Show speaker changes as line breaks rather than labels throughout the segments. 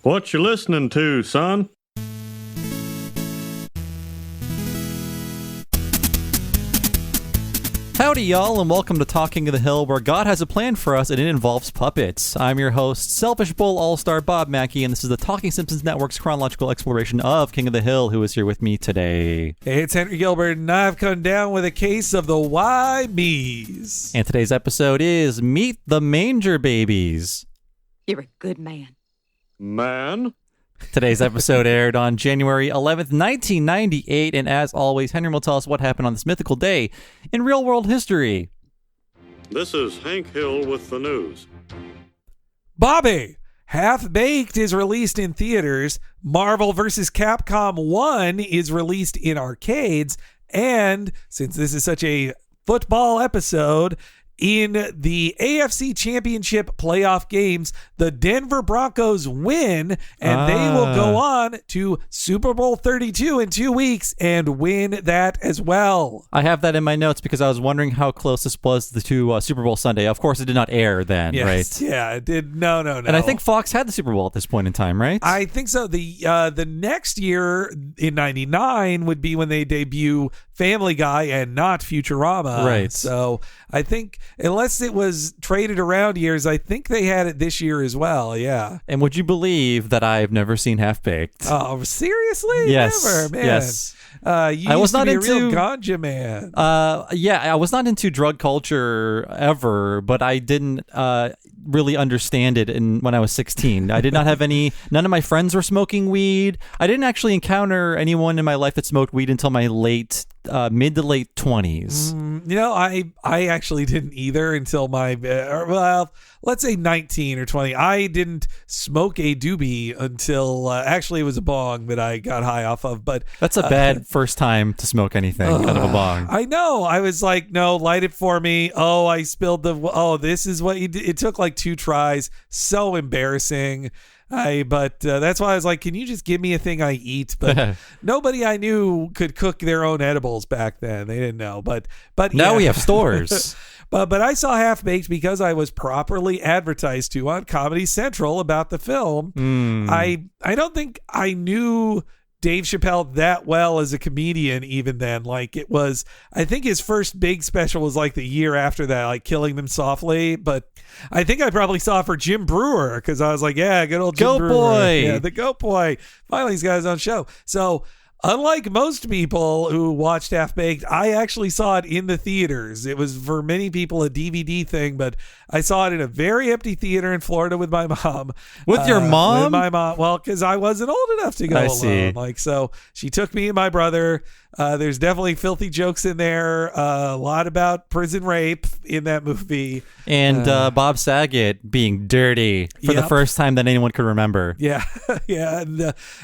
What you listening to, son?
Howdy, y'all, and welcome to TalKing of the Hill, where God has a plan for us, and it involves puppets. I'm your host, Selfish Bull All-Star Bob Mackey, and this is the Talking Simpsons Network's chronological exploration of King of the Hill, who is here with me today.
Hey, it's Henry Gilbert, and I've come down with a case of the why me's.
And today's episode is Meet the Manger Babies.
You're a good man.
Man?
Today's episode aired on January 11th, 1998, and as always, Henry will tell us what happened on this mythical day in real-world history.
This is Hank Hill with the news.
Bobby, Half-Baked is released in theaters, Marvel vs. Capcom 1 is released in arcades, and since this is such a football episode, in the AFC Championship playoff games, the Denver Broncos win, and they will go on to Super Bowl 32 in 2 weeks and win that as well.
I have that in my notes because I was wondering how close this was to Super Bowl Sunday. Of course, it did not air then,
Yes,
right?
Yeah, it did. No.
And I think Fox had the Super Bowl at this point in time, right?
I think so. The next year in '99 would be when they debut Family Guy and not Futurama.
Right.
So I think unless it was traded around years, I think they had it this year as well. Yeah.
And would you believe that I've never seen Half-Baked?
Oh, seriously?
Yes.
Never, man.
Yes.
You
I was
used to
not
be
into
a real ganja man.
Yeah, I was not into drug culture ever, but I didn't really understand it when I was 16. I did not have none of my friends were smoking weed. I didn't actually encounter anyone in my life that smoked weed until my mid to late 20s.
I actually didn't either until my, let's say 19 or 20. I didn't smoke a doobie until, actually it was a bong that I got high off of, but.
That's a bad first time to smoke anything out of a bong.
I know. I was like, no, light it for me. Oh, I spilled this is what you did. It took like 2 tries. So embarrassing. But that's why I was like, can you just give me a thing I eat? But nobody I knew could cook their own edibles back then. They didn't know. But
now
yeah.
we have stores.
But I saw Half-Baked because I was properly advertised to on Comedy Central about the film. I don't think I knew Dave Chappelle that well as a comedian even then. Like it was, I think his first big special was like the year after that, like Killing Them Softly. But I think I probably saw it for Jim Brewer because I was like, yeah, good old Jim Brewer.
Boy.
Yeah, the Goat Boy. Finally, he's got his own show. So unlike most people who watched Half-Baked, I actually saw it in the theaters. It was for many people a DVD thing, but I saw it in a very empty theater in Florida with my mom.
With your mom?
With my mom. Well, because I wasn't old enough to go alone.
See.
Like, so she took me and my brother. There's definitely filthy jokes in there. A lot about prison rape in that movie.
And Bob Saget being dirty for the first time that anyone could remember.
Yeah. Yeah.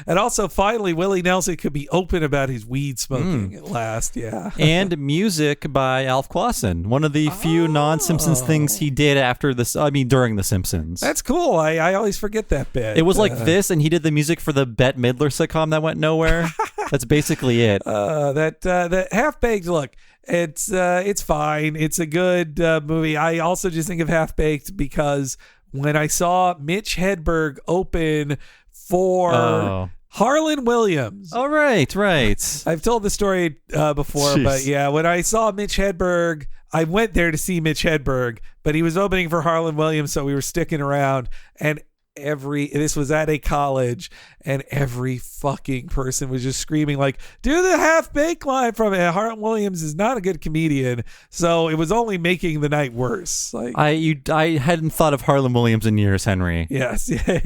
And also, finally, Willie Nelson could be open about his weed smoking at last. Yeah.
And music by Alf Clausen. One of the few non-Simpsons things he did during The Simpsons.
That's cool. I always forget that bit.
It was like this, and he did the music for the Bette Midler sitcom that went nowhere. That's basically it.
That Half-Baked, look, it's fine. It's a good movie. I also just think of Half-Baked because when I saw Mitch Hedberg open for Harlan Williams.
Oh, right.
I've told the story before,
Jeez.
but yeah, when I saw Mitch Hedberg, I went there to see Mitch Hedberg, but he was opening for Harlan Williams, so we were sticking around, and this was at a college, and every fucking person was just screaming like, do the Half-Baked line from it. Harlan Williams is not a good comedian, so it was only making the night worse. Like,
I hadn't thought of Harlan Williams in years, Henry.
Yes, yeah,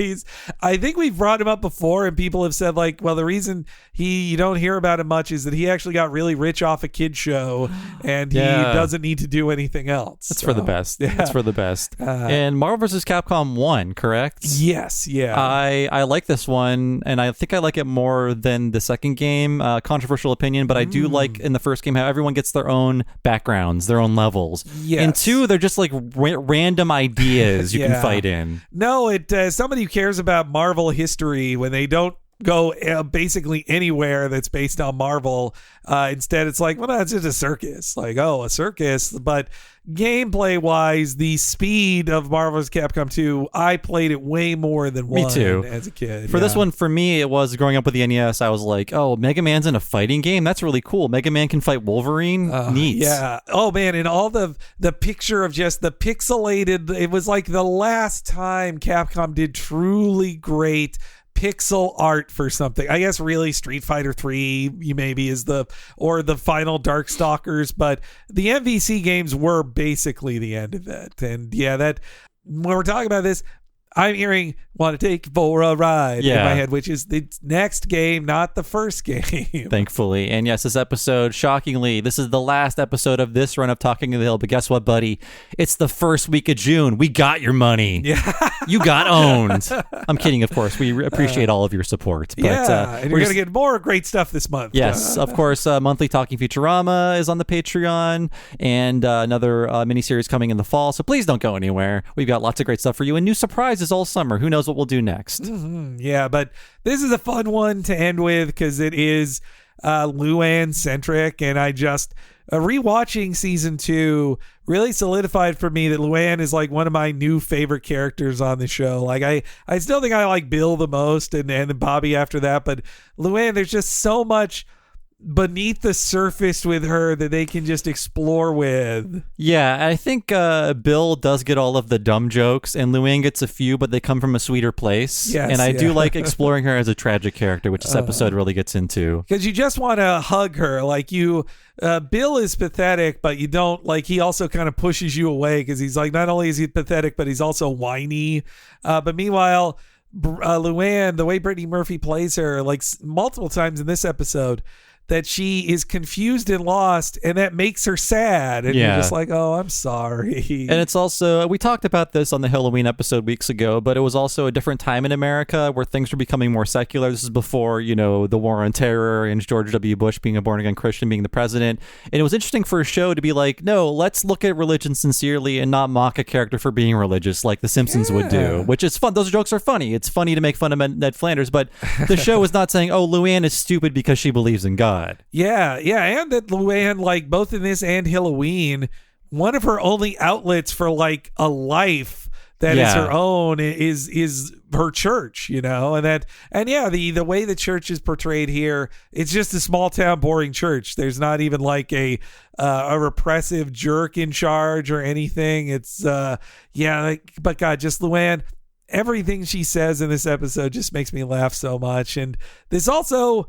I think we've brought him up before, and people have said like, well, the reason you don't hear about him much is that he actually got really rich off a kid show, and he doesn't need to do anything else.
That's for the best.
Yeah.
That's for the best. And Marvel vs. Capcom 1, correct?
Yes, yeah.
I like this one, and I think I like it more than the second game. Controversial opinion, but I do like in the first game how everyone gets their own backgrounds, their own levels.
Yes.
And 2, they're just like random ideas you can fight in.
No, somebody who cares about Marvel history, when they don't go basically anywhere that's based on Marvel. Instead, it's like, well, that's just a circus. Like, oh, a circus. But gameplay wise, the speed of Marvel's Capcom 2, I played it way more than one as a kid.
For this one, for me, it was growing up with the NES. I was like, oh, Mega Man's in a fighting game? That's really cool. Mega Man can fight Wolverine? Neat.
Yeah. Oh, man. And all the picture of just the pixelated, it was like the last time Capcom did truly great pixel art for something. I guess really Street Fighter 3 maybe is the final Darkstalkers, but the MVC games were basically the end of it. And yeah, that when we're talking about this, I'm hearing "Want to take for a ride" in my head, which is the next game, not the first game.
Thankfully. And yes, this episode, shockingly, this is the last episode of this run of Talking to the Hill. But guess what, buddy? It's the first week of June. We got your money.
Yeah.
You got owned. I'm kidding, of course. We appreciate all of your support. But,
and you're going to get more great stuff this month.
Yes, of course. Monthly Talking Futurama is on the Patreon, and another miniseries coming in the fall. So please don't go anywhere. We've got lots of great stuff for you and new surprises all summer. Who knows what we'll do next?
Mm-hmm. Yeah, but this is a fun one to end with because it is Luann centric, and I just rewatching season 2 really solidified for me that Luann is like one of my new favorite characters on the show. Like I still think I like Bill the most, and then Bobby after that, but Luann, there's just so much beneath the surface with her that they can just explore with.
Yeah, I think Bill does get all of the dumb jokes, and Luann gets a few, but they come from a sweeter place.
Yes,
and I do like exploring her as a tragic character, which this episode really gets into.
Because you just want to hug her. Like Bill is pathetic, but you don't, like, he also kind of pushes you away because he's like, not only is he pathetic, but he's also whiny. But meanwhile, Luann, the way Brittany Murphy plays her, like multiple times in this episode, that she is confused and lost, and that makes her sad. And you're just like, oh, I'm sorry.
And it's also, we talked about this on the Halloween episode weeks ago, but it was also a different time in America where things were becoming more secular. This is before, the war on terror and George W. Bush being a born-again Christian, being the president. And it was interesting for a show to be like, no, let's look at religion sincerely and not mock a character for being religious like The Simpsons would do, which is fun. Those jokes are funny. It's funny to make fun of Ned Flanders, but the show is not saying, oh, Luann is stupid because she believes in God.
Yeah, and that Luann, like both in this and Halloween, one of her only outlets for like a life that is her own is her church, and the way the church is portrayed here, it's just a small town boring church. There's not even like a repressive jerk in charge or anything. It's but God, just Luann. Everything she says in this episode just makes me laugh so much. And this also,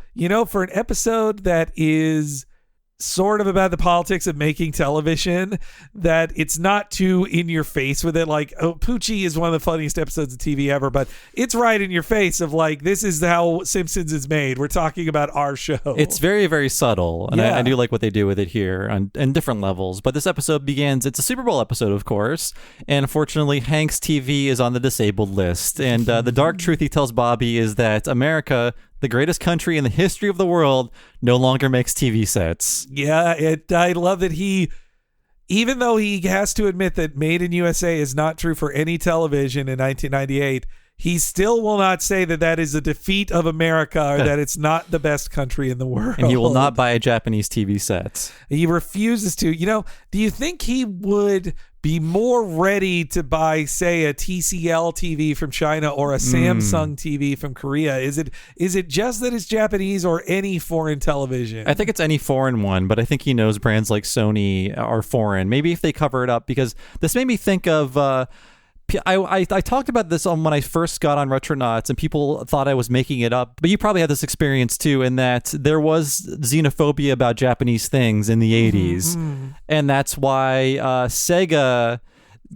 for an episode that is sort of about the politics of making television, that it's not too in your face with it. Like, Poochie is one of the funniest episodes of TV ever, but it's right in your face of like, this is how Simpsons is made. We're talking about our show.
It's very, very subtle. And I do like what they do with it here on different levels. But this episode begins, it's a Super Bowl episode, of course. And unfortunately, Hank's TV is on the disabled list. And the dark truth he tells Bobby is that America, the greatest country in the history of the world, no longer makes TV sets.
Yeah, I love that even though he has to admit that Made in USA is not true for any television in 1998, he still will not say that is a defeat of America or that it's not the best country in the world.
And he will not buy a Japanese TV set.
He refuses to. Do you think he would be more ready to buy, say, a TCL TV from China or a Samsung TV from Korea? Is it just that it's Japanese or any foreign television?
I think it's any foreign one, but I think he knows brands like Sony are foreign. Maybe if they cover it up, because this made me think of... I talked about this when I first got on Retronauts, and people thought I was making it up. But you probably had this experience too, in that there was xenophobia about Japanese things in the 80s. And that's why Sega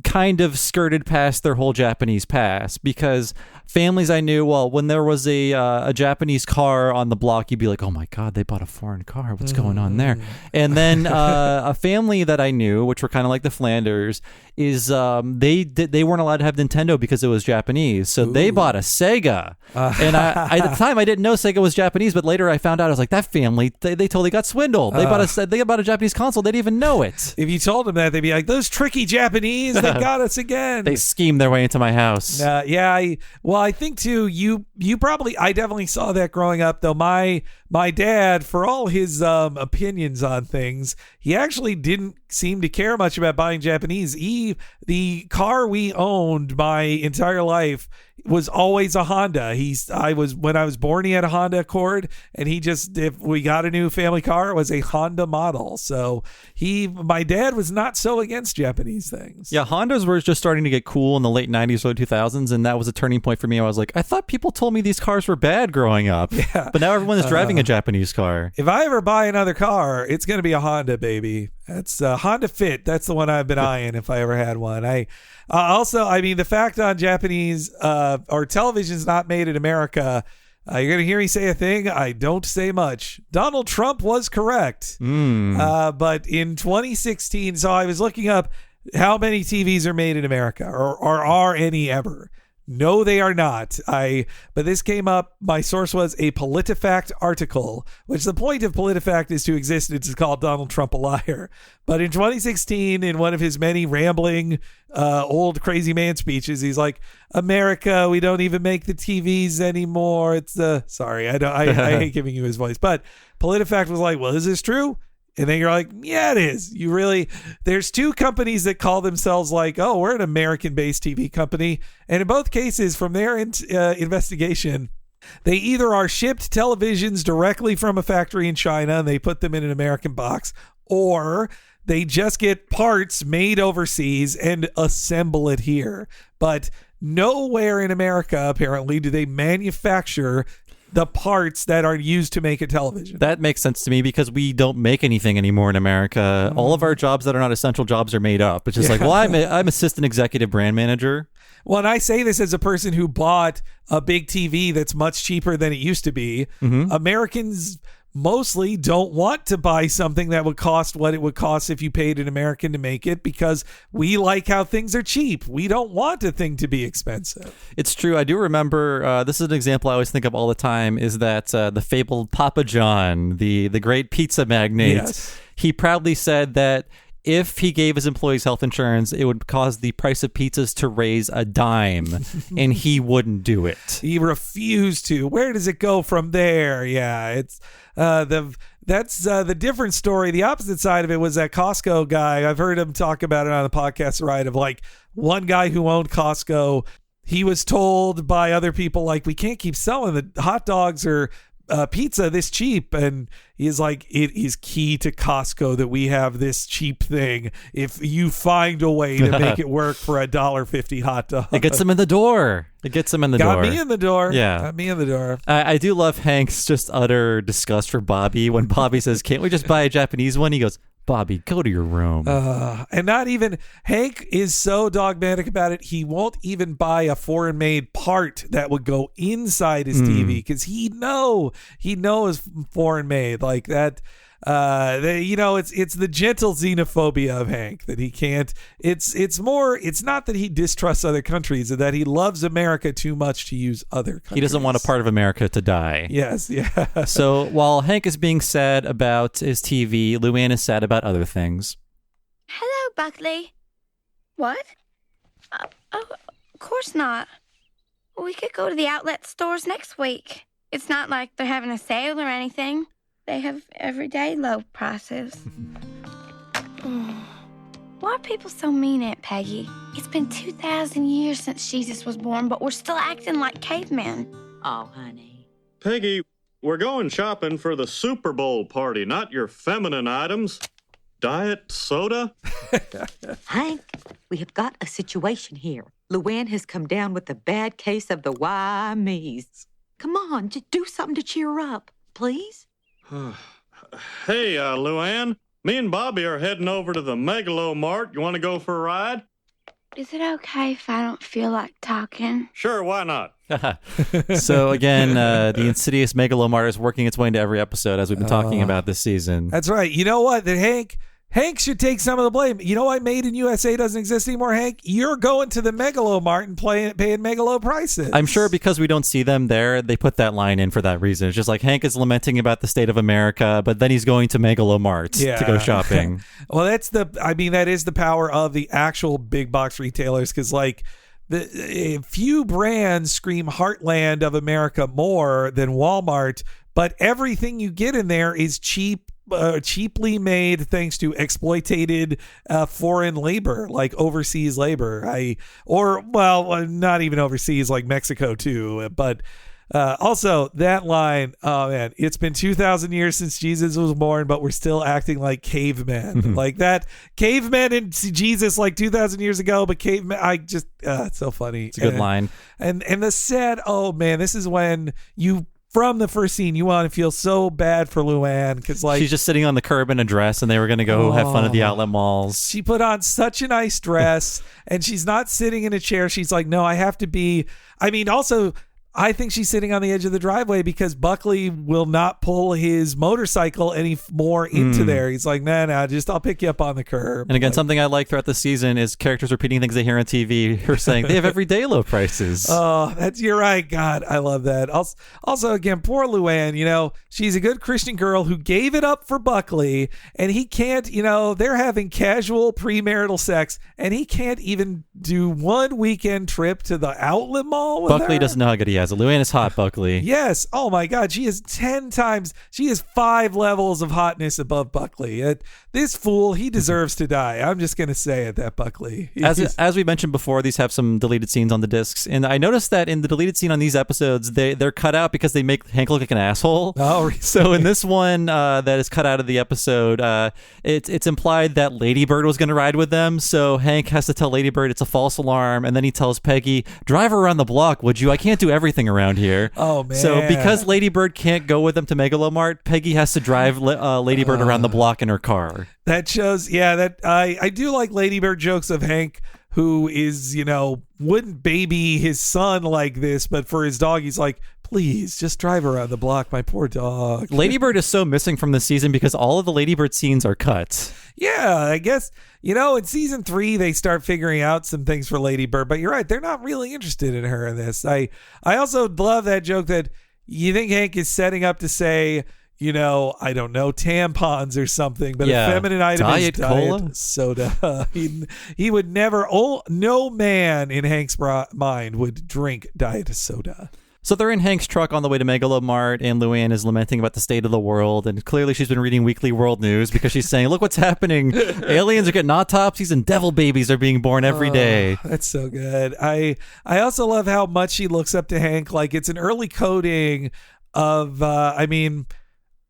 kind of skirted past their whole Japanese past, because families I knew, when there was a Japanese car on the block, you'd be like, oh my God, they bought a foreign car. What's going on there? And then a family that I knew, which were kind of like the Flanders, is they weren't allowed to have Nintendo because it was Japanese. So they bought a Sega. And I at the time, I didn't know Sega was Japanese, but later I found out, I was like, that family, they totally got swindled. They bought a Japanese console. They didn't even know it.
If you told them that, they'd be like, those tricky Japanese, they got us again.
They schemed their way into my house.
I think too. I definitely saw that growing up. Though my dad, for all his opinions on things, he actually didn't seem to care much about buying Japanese. The car we owned my entire life was always a Honda. When I was born, he had a Honda Accord, and if we got a new family car, it was a Honda model. So my dad was not so against Japanese things.
Yeah, Hondas were just starting to get cool in the late 90s, early 2000s, and that was a turning point for me. I was like, I thought people told me these cars were bad growing up, but now everyone is driving a Japanese car.
If I ever buy another car, it's going to be a Honda, baby. That's Honda Fit. That's the one I've been eyeing if I ever had one. The fact on Japanese or television's not made in America, you're going to hear me say a thing. I don't say much. Donald Trump was correct. But in 2016, so I was looking up how many TVs are made in America or are any ever. No, they are not. But this came up. My source was a PolitiFact article, which the point of PolitiFact is to exist and to call Donald Trump a liar. But in 2016, in one of his many rambling, old crazy man speeches, he's like, "America, we don't even make the TVs anymore." Sorry, I hate giving you his voice, but PolitiFact was like, "Well, is this true?" And then you're like, yeah, it is. There's two companies that call themselves like, oh, we're an American-based TV company. And in both cases, from their investigation, they either are shipped televisions directly from a factory in China and they put them in an American box, or they just get parts made overseas and assemble it here. But nowhere in America, apparently, do they manufacture the parts that are used to make a television.
That makes sense to me because we don't make anything anymore in America. All of our jobs that are not essential jobs are made up. It's just like, well, I'm assistant executive brand manager.
Well, and I say this as a person who bought a big TV that's much cheaper than it used to be. Americans mostly don't want to buy something that would cost what it would cost if you paid an American to make it because we like how things are cheap. We don't want a thing to be expensive.
It's true. I do remember, this is an example I always think of all the time, is that the fabled Papa John, the great pizza magnate,
yes.
He proudly said that if he gave his employees health insurance, it would cause the price of pizzas to raise a dime, and he wouldn't do it.
He refused to. Where does it go from there? Yeah, it's that's the different story. The opposite side of it was that Costco guy. I've heard him talk about it on the podcast, right? Of like one guy who owned Costco. He was told by other people, like, we can't keep selling the hot dogs or pizza this cheap, and he's like, it is key to Costco that we have this cheap thing. If you find a way to make it work for $1.50 hot dog,
it gets them in the door.
Got me in the door.
Yeah,
got me in the door.
I do love Hank's just utter disgust for Bobby when Bobby says, "Can't we just buy a Japanese one?" He goes, "Bobby, go to your room."
And not even Hank is so dogmatic about it. He won't even buy a foreign made part that would go inside his TV because he knows foreign made like that. It's the gentle xenophobia of Hank that he can't. It's not that he distrusts other countries, and that he loves America too much to use other countries.
He doesn't want a part of America to die.
Yes, yeah.
So while Hank is being sad about his TV, Luann is sad about other things.
Hello, Buckley. What? Of course not. We could go to the outlet stores next week. It's not like they're having a sale or anything. They have everyday low prices. Why are people so mean, Aunt Peggy? It's been 2,000 years since Jesus was born, but we're still acting like cavemen.
Oh, honey.
Peggy, we're going shopping for the Super Bowl party, not your feminine items. Diet soda?
Hank, we have got a situation here. Luann has come down with a bad case of the why me's. Come on, just do something to cheer her up, please.
Hey, Luann, me and Bobby are heading over to the Megalo Mart. You want to go for a ride?
Is it okay if I don't feel like talking?
Sure, why not?
So again, the insidious Megalomart is working its way into every episode as we've been talking about this season.
That's right. You know what? That Hank should take some of the blame. You know why Made in USA doesn't exist anymore, Hank? You're going to the Megalo Mart and paying Megalo prices.
I'm sure because we don't see them there, they put that line in for that reason. It's just like Hank is lamenting about the state of America, but then he's going to Megalo Mart to go shopping.
Well, that is the power of the actual big box retailers, because like a few brands scream heartland of America more than Walmart, but everything you get in there is cheaply made thanks to exploitated foreign labor, like overseas labor. Not even overseas, like Mexico too, but also that line, oh man, it's been 2,000 years since Jesus was born, but we're still acting like cavemen. Like that, cavemen and Jesus like 2,000 years ago, but cavemen, it's so funny.
It's a good line.
And the sad, oh man, this is when from the first scene, you want to feel so bad for Luann, because like
she's just sitting on the curb in a dress, and they were going to go have fun at the outlet malls.
She put on such a nice dress, and she's not sitting in a chair. She's like, no, I have to be. I mean, also, I think she's sitting on the edge of the driveway because Buckley will not pull his motorcycle any more into there. He's like, nah, I'll pick you up on the curb.
And again, something I like throughout the season is characters repeating things they hear on TV or saying they have everyday low prices.
Oh, you're right. God, I love that. Also, again, poor Luann, she's a good Christian girl who gave it up for Buckley, and he can't, they're having casual premarital sex, and he can't even do one weekend trip to the outlet mall with
Buckley
her.
doesn't know how good he has it. Luann is hot, Buckley.
Yes. Oh my God. She is 5 levels of hotness above Buckley. This fool, he deserves to die. I'm just going to say it, that Buckley.
As we mentioned before, these have some deleted scenes on the discs. And I noticed that in the deleted scene on these episodes, they're cut out because they make Hank look like an asshole.
Oh, really?
So in this one that is cut out of the episode, it's implied that Lady Bird was going to ride with them. So Hank has to tell Lady Bird it's a false alarm. And then he tells Peggy, drive her around the block, would you? I can't do everything around here.
Oh, man.
So because Lady Bird can't go with them to Megalomart, Peggy has to drive Lady Bird around the block in her car.
That shows, that I do like Lady Bird jokes of Hank, who is, wouldn't baby his son like this, but for his dog, he's like, please just drive around the block, my poor dog.
Lady Bird is so missing from this season because all of the Lady Bird scenes are cut.
Yeah, I guess, in season 3, they start figuring out some things for Lady Bird, but you're right, they're not really interested in her in this. I also love that joke that you think Hank is setting up to say, I don't know, tampons or something, but a feminine item is diet
cola?
Soda. He would never, no man in Hank's mind would drink diet soda.
So they're in Hank's truck on the way to Megalomart, and Luann is lamenting about the state of the world, and clearly she's been reading Weekly World News because she's saying, look what's happening. Aliens are getting autopsies and devil babies are being born every day.
That's so good. I also love how much she looks up to Hank. Like, it's an early coding of,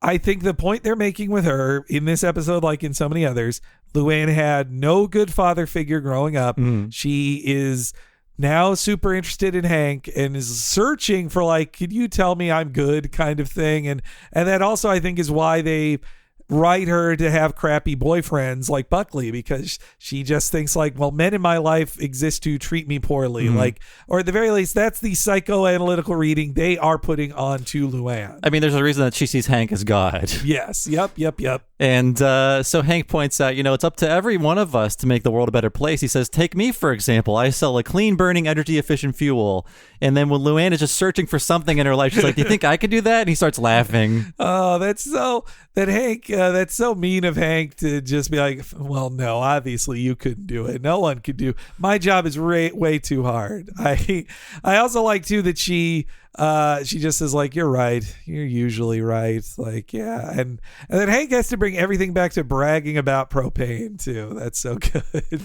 I think the point they're making with her in this episode, like in so many others, Luann had no good father figure growing up. She is now super interested in Hank and is searching for like, could you tell me I'm good kind of thing. And that also I think is why they write her to have crappy boyfriends like Buckley, because she just thinks like, well, men in my life exist to treat me poorly. Like, or at the very least, that's the psychoanalytical reading they are putting on to Luann.
I mean, there's a reason that she sees Hank as God.
Yes. Yep.
And so Hank points out, it's up to every one of us to make the world a better place. He says, take me, for example. I sell a clean burning, energy efficient fuel. And then when Luann is just searching for something in her life, she's like, do you think I could do that? And he starts laughing. Oh,
that's so mean of Hank to just be like, well, no, obviously you couldn't do it. No one could do. My job is way too hard. I also like too that she just says like, you're right. You're usually right. Like, yeah. And then Hank has to bring everything back to bragging about propane too. That's so good.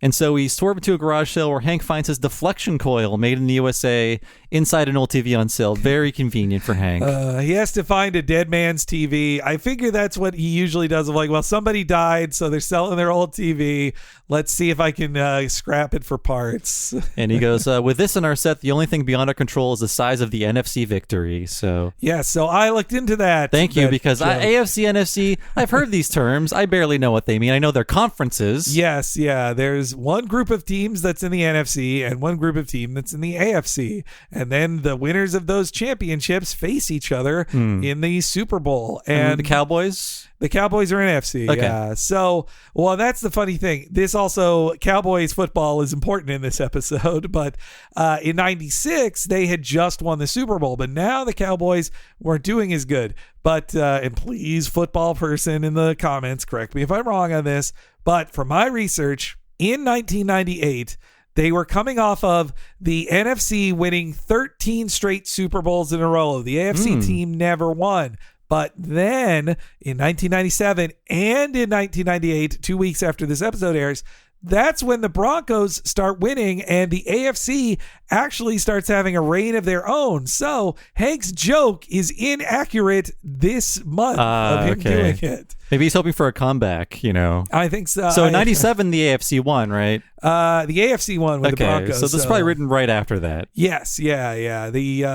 And so we swerve into a garage sale where Hank finds his deflection coil made in the USA inside an old TV on sale. Very convenient for Hank.
He has to find a dead man's TV. I figure that's what he usually does. Of like, well, somebody died, so they're selling their old TV. Let's see if I can scrap it for parts.
And he goes, with this in our set, the only thing beyond our control is the size of the NFC victory. So
yeah, so I looked into that.
Thank you, because AFC, NFC, I've heard these terms. I barely know what they mean. I know they're conferences.
Yes, yeah. There's there's one group of teams that's in the NFC and one group of team that's in the AFC. And then the winners of those championships face each other in the Super Bowl.
And the Cowboys?
The Cowboys are NFC.
Okay.
Yeah. So, well, that's the funny thing. This also, Cowboys football is important in this episode, but in 96, they had just won the Super Bowl, but now the Cowboys weren't doing as good. But, and please, football person in the comments, correct me if I'm wrong on this, but from my research, in 1998, they were coming off of the NFC winning 13 straight Super Bowls in a row. The AFC team never won. But then in 1997 and in 1998, 2 weeks after this episode airs, that's when the Broncos start winning and the AFC actually starts having a reign of their own. So Hank's joke is inaccurate this month of him doing it.
Maybe he's hoping for a comeback,
I think so.
So in 97, the AFC won, right?
The AFC won with the Broncos.
So this is probably written right after that.
Yes, yeah.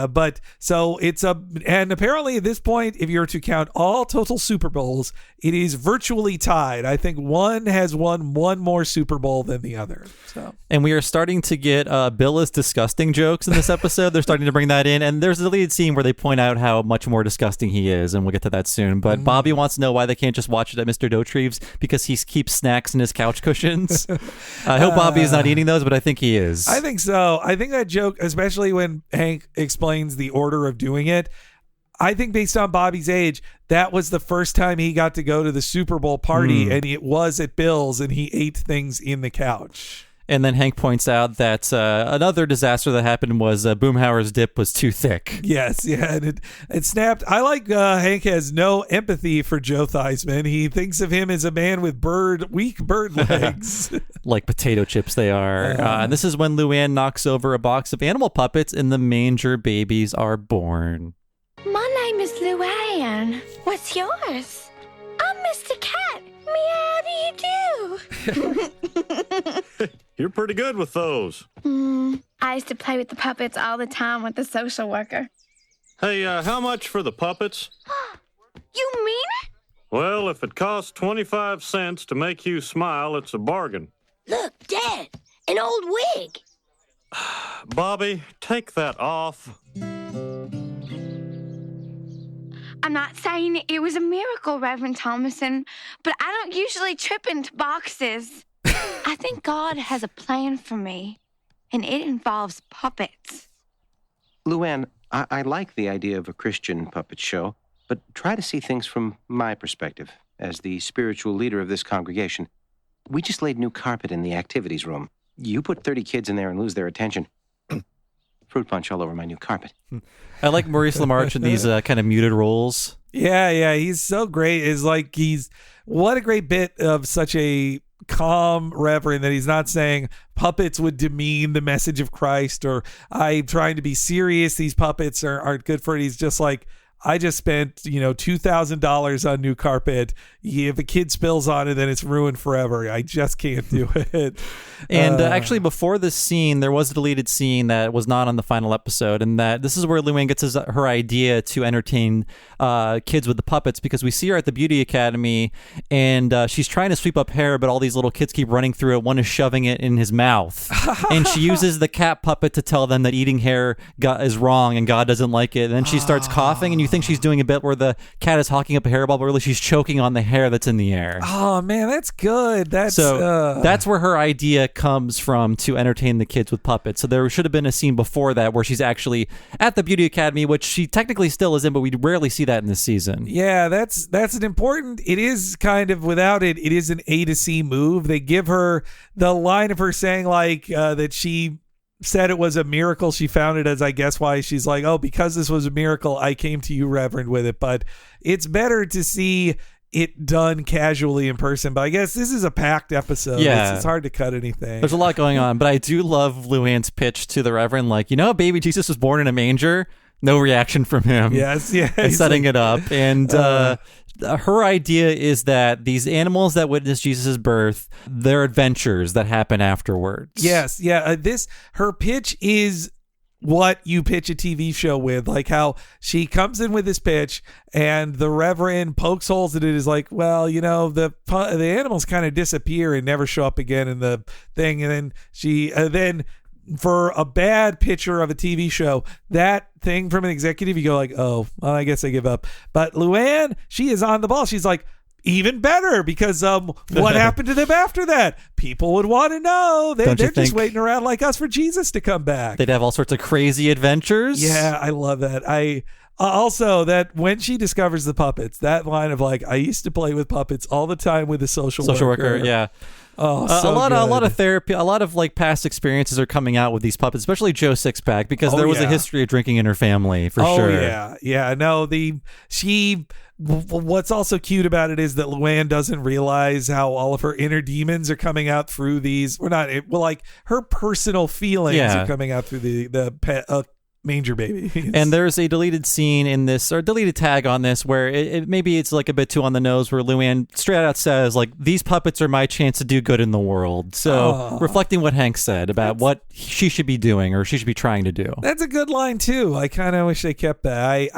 But so it's and apparently at this point, if you were to count all total Super Bowls, it is virtually tied. I think one has won one more Super Bowl than the other. So,
and we are starting to get Bill is disgusting jokes in this episode. They're starting to bring that in, and there's a deleted scene where they point out how much more disgusting he is, and we'll get to that soon. But Bobby wants to know why they can't just watch it at Mr. Dotrieve's because he keeps snacks in his couch cushions. I hope Bobby is not eating those, but I think he is.
I think so. I think that joke, especially when Hank explains the order of doing it, I think based on Bobby's age, that was the first time he got to go to the Super Bowl party, and it was at Bill's, and he ate things in the couch.
And then Hank points out that another disaster that happened was Boomhauer's dip was too thick.
Yes, yeah, and it snapped. I like Hank has no empathy for Joe Theismann. He thinks of him as a man with weak bird legs.
Like potato chips they are. And this is when Luann knocks over a box of animal puppets and the Manger babies are born.
My name is Luann. What's yours? I'm Mr. Cat. Meow, do you do?
You're pretty good with those.
I used to play with the puppets all the time with the social worker.
Hey, how much for the puppets?
You mean it?
Well, if it costs 25 cents to make you smile, it's a bargain.
Look, Dad, an old wig.
Bobby, take that off.
I'm not saying it was a miracle, Reverend Thomason, but I don't usually trip into boxes. I think God has a plan for me, and it involves puppets.
Luann, I like the idea of a Christian puppet show, but try to see things from my perspective as the spiritual leader of this congregation. We just laid new carpet in the activities room. You put 30 kids in there and lose their attention. Fruit punch all over my new carpet.
I like Maurice LaMarche in these kind of muted roles.
Yeah, he's so great. What a great bit of such a calm reverend that he's not saying puppets would demean the message of Christ or I'm trying to be serious. These puppets aren't good for it. He's just like, I just spent, $2,000 on new carpet. If a kid spills on it, then it's ruined forever. I just can't do it.
And actually, before this scene, there was a deleted scene that was not on the final episode, and that this is where Luann gets her idea to entertain kids with the puppets, because we see her at the beauty academy, and she's trying to sweep up hair, but all these little kids keep running through it. One is shoving it in his mouth, and she uses the cat puppet to tell them that eating hair is wrong and God doesn't like it. And then she starts coughing, and you think she's doing a bit where the cat is hawking up a hairball, but really she's choking on the hair that's in the air.
Oh man, that's good. That's
where her idea comes from to entertain the kids with puppets. So there should have been a scene before that where she's actually at the beauty academy, which she technically still is in, but we rarely see that in this season.
Yeah, that's an important. It is kind of, without it is an A to C move. They give her the line of her saying that she said it was a miracle. She found it as, I guess, why she's like, oh, because this was a miracle, I came to you, Reverend, with it. But it's better to see it done casually in person. But I guess this is a packed episode.
Yeah.
It's hard to cut anything.
There's a lot going on, but I do love Luann's pitch to the Reverend, baby Jesus was born in a manger. No reaction from him.
Yes.
Setting it up. And her idea is that these animals that witness Jesus' birth, they're adventures that happen afterwards.
Yes. Yeah. Her pitch is what you pitch a TV show with, like how she comes in with this pitch and the Reverend pokes holes in it, is like, well, the animals kind of disappear and never show up again in the thing. And then then for a bad pitcher of a TV show, that thing from an executive, you go like, oh, well, I guess I give up. But Luann, she is on the ball. She's like, even better, because what happened to them after that? People would want to know. They're just waiting around like us for Jesus to come back.
They'd have all sorts of crazy adventures.
Yeah, I love that. I also, that when she discovers the puppets, that line of like, I used to play with puppets all the time with a social worker.
Yeah.
Oh,
a lot of therapy, a lot of like past experiences are coming out with these puppets, especially Joe Sixpack, because there was a history of drinking in her family for sure.
Yeah. No, what's also cute about it is that Luann doesn't realize how all of her inner demons are coming out through these. Her personal feelings are coming out through the pet, Manger baby.
And there's a deleted scene in this, or deleted tag on this, where maybe it's like a bit too on the nose, where Luann straight out says, like, these puppets are my chance to do good in the world. So reflecting what Hank said about what she should be doing, or she should be trying to do.
That's a good line too. I kind of wish they kept that.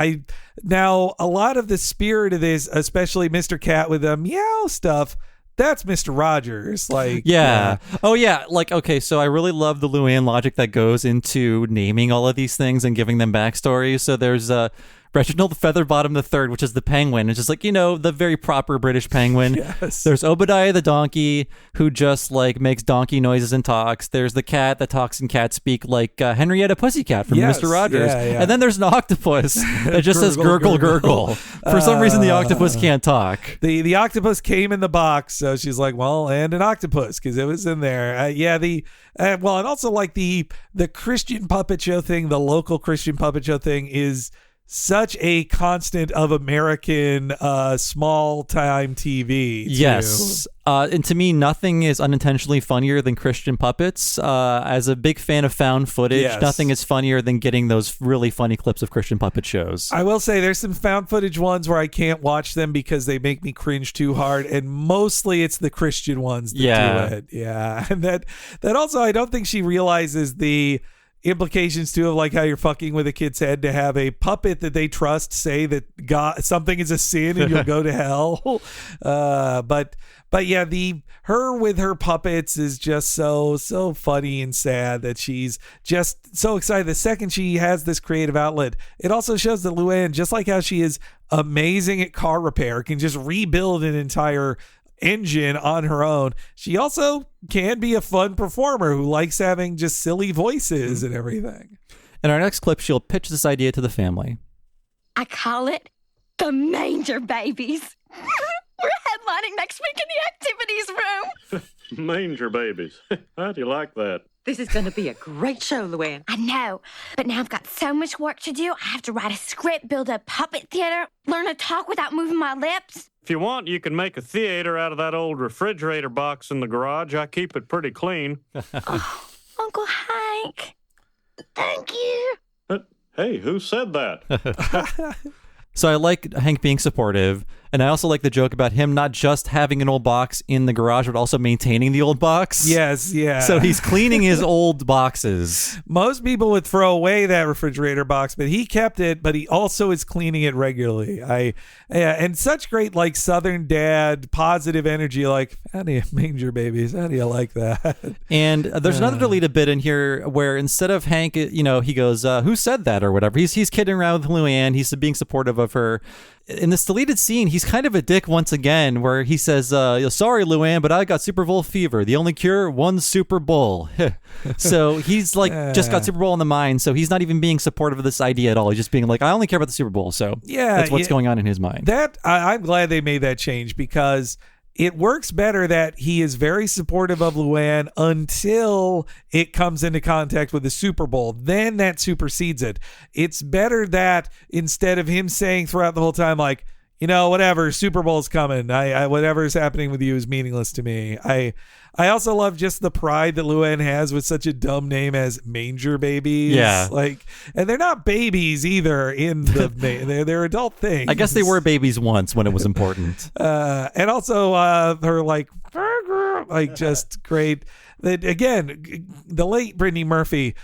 Now, a lot of the spirit of this, especially Mr. Cat with the meow stuff, that's Mr. Rogers. Like,
yeah. Oh, yeah. Like, okay, so I really love the Luann logic that goes into naming all of these things and giving them backstories. So there's Reginald Featherbottom III, which is the penguin. It's just like, the very proper British penguin.
Yes.
There's Obadiah the donkey, who just like makes donkey noises and talks. There's the cat that talks in cat speak, like Henrietta Pussycat from Mr. Rogers.
Yeah.
And then there's an octopus that just says gurgle, gurgle. For some reason, the octopus can't talk.
The octopus came in the box, so she's like, well, and an octopus, because it was in there. And also like the Christian puppet show thing, the local Christian puppet show thing is such a constant of American small-time TV.
Yes. And to me, nothing is unintentionally funnier than Christian puppets. As a big fan of found footage, nothing is funnier than getting those really funny clips of Christian puppet shows.
I will say there's some found footage ones where I can't watch them because they make me cringe too hard, and mostly it's the Christian ones that do it. Yeah. And that also, I don't think she realizes the implications too of like how you're fucking with a kid's head to have a puppet that they trust say that God something is a sin and you'll go to hell. But yeah, her with her puppets is just so funny and sad that she's just so excited. The second she has this creative outlet, it also shows that Luann, just like how she is amazing at car repair, can just rebuild an entire engine on her own, she also can be a fun performer who likes having just silly voices and everything.
In our next clip, she'll pitch this idea to the family.
I call it the Manger Babies. We're headlining next week in the activities room.
Manger babies. How do you like that?
This is going to be a great show, Luann.
I know, but now I've got so much work to do. I have to write a script, build a puppet theater, learn to talk without moving my lips.
If you want, you can make a theater out of that old refrigerator box in the garage. I keep it pretty clean.
Oh, Uncle Hank, thank you.
Hey, who said that?
So I like Hank being supportive, and I also like the joke about him not just having an old box in the garage, but also maintaining the old box.
Yes, yeah.
So he's cleaning his old boxes.
Most people would throw away that refrigerator box, but he kept it, but he also is cleaning it regularly. And such great, like, Southern dad, positive energy, like, how do you Manger babies? How do you like that?
And there's another deleted bit in here where instead of Hank, he goes, who said that or whatever? He's kidding around with Luann. He's being supportive of her. In this deleted scene, he's kind of a dick once again, where he says, sorry, Luann, but I got Super Bowl fever. The only cure, one Super Bowl. So he's like just got Super Bowl in the mind, so he's not even being supportive of this idea at all. He's just being like, I only care about the Super Bowl. So that's what's going on in his mind.
I'm glad they made that change, because it works better that he is very supportive of Luann until it comes into contact with the Super Bowl. Then that supersedes it. It's better that instead of him saying throughout the whole time, like, whatever, Super Bowl's coming. Whatever's happening with you is meaningless to me. I also love just the pride that Luann has with such a dumb name as Manger Babies.
Yeah.
And they're not babies either in the name. They're adult things.
I guess they were babies once when it was important.
And also her just great. Again, the late Brittany Murphy,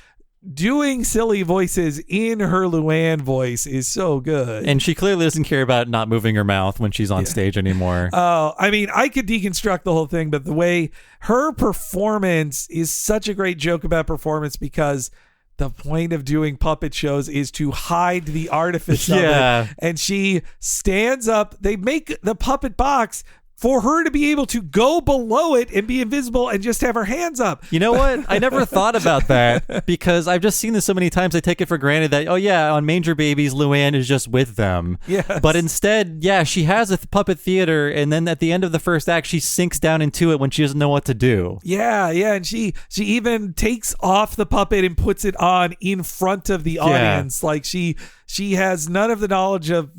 doing silly voices in her Luann voice is so good.
And she clearly doesn't care about not moving her mouth when she's on stage anymore.
Oh, I mean, I could deconstruct the whole thing, but the way her performance is such a great joke about performance, because the point of doing puppet shows is to hide the artifice of it. And she stands up. They make the puppet box for her to be able to go below it and be invisible and just have her hands up.
You know what? I never thought about that, because I've just seen this so many times. I take it for granted that, oh yeah, on Manger Babies, Luann is just with them.
Yes.
But instead, yeah, she has a puppet theater, and then at the end of the first act, she sinks down into it when she doesn't know what to do.
Yeah, and she even takes off the puppet and puts it on in front of the audience. Like she has none of the knowledge of,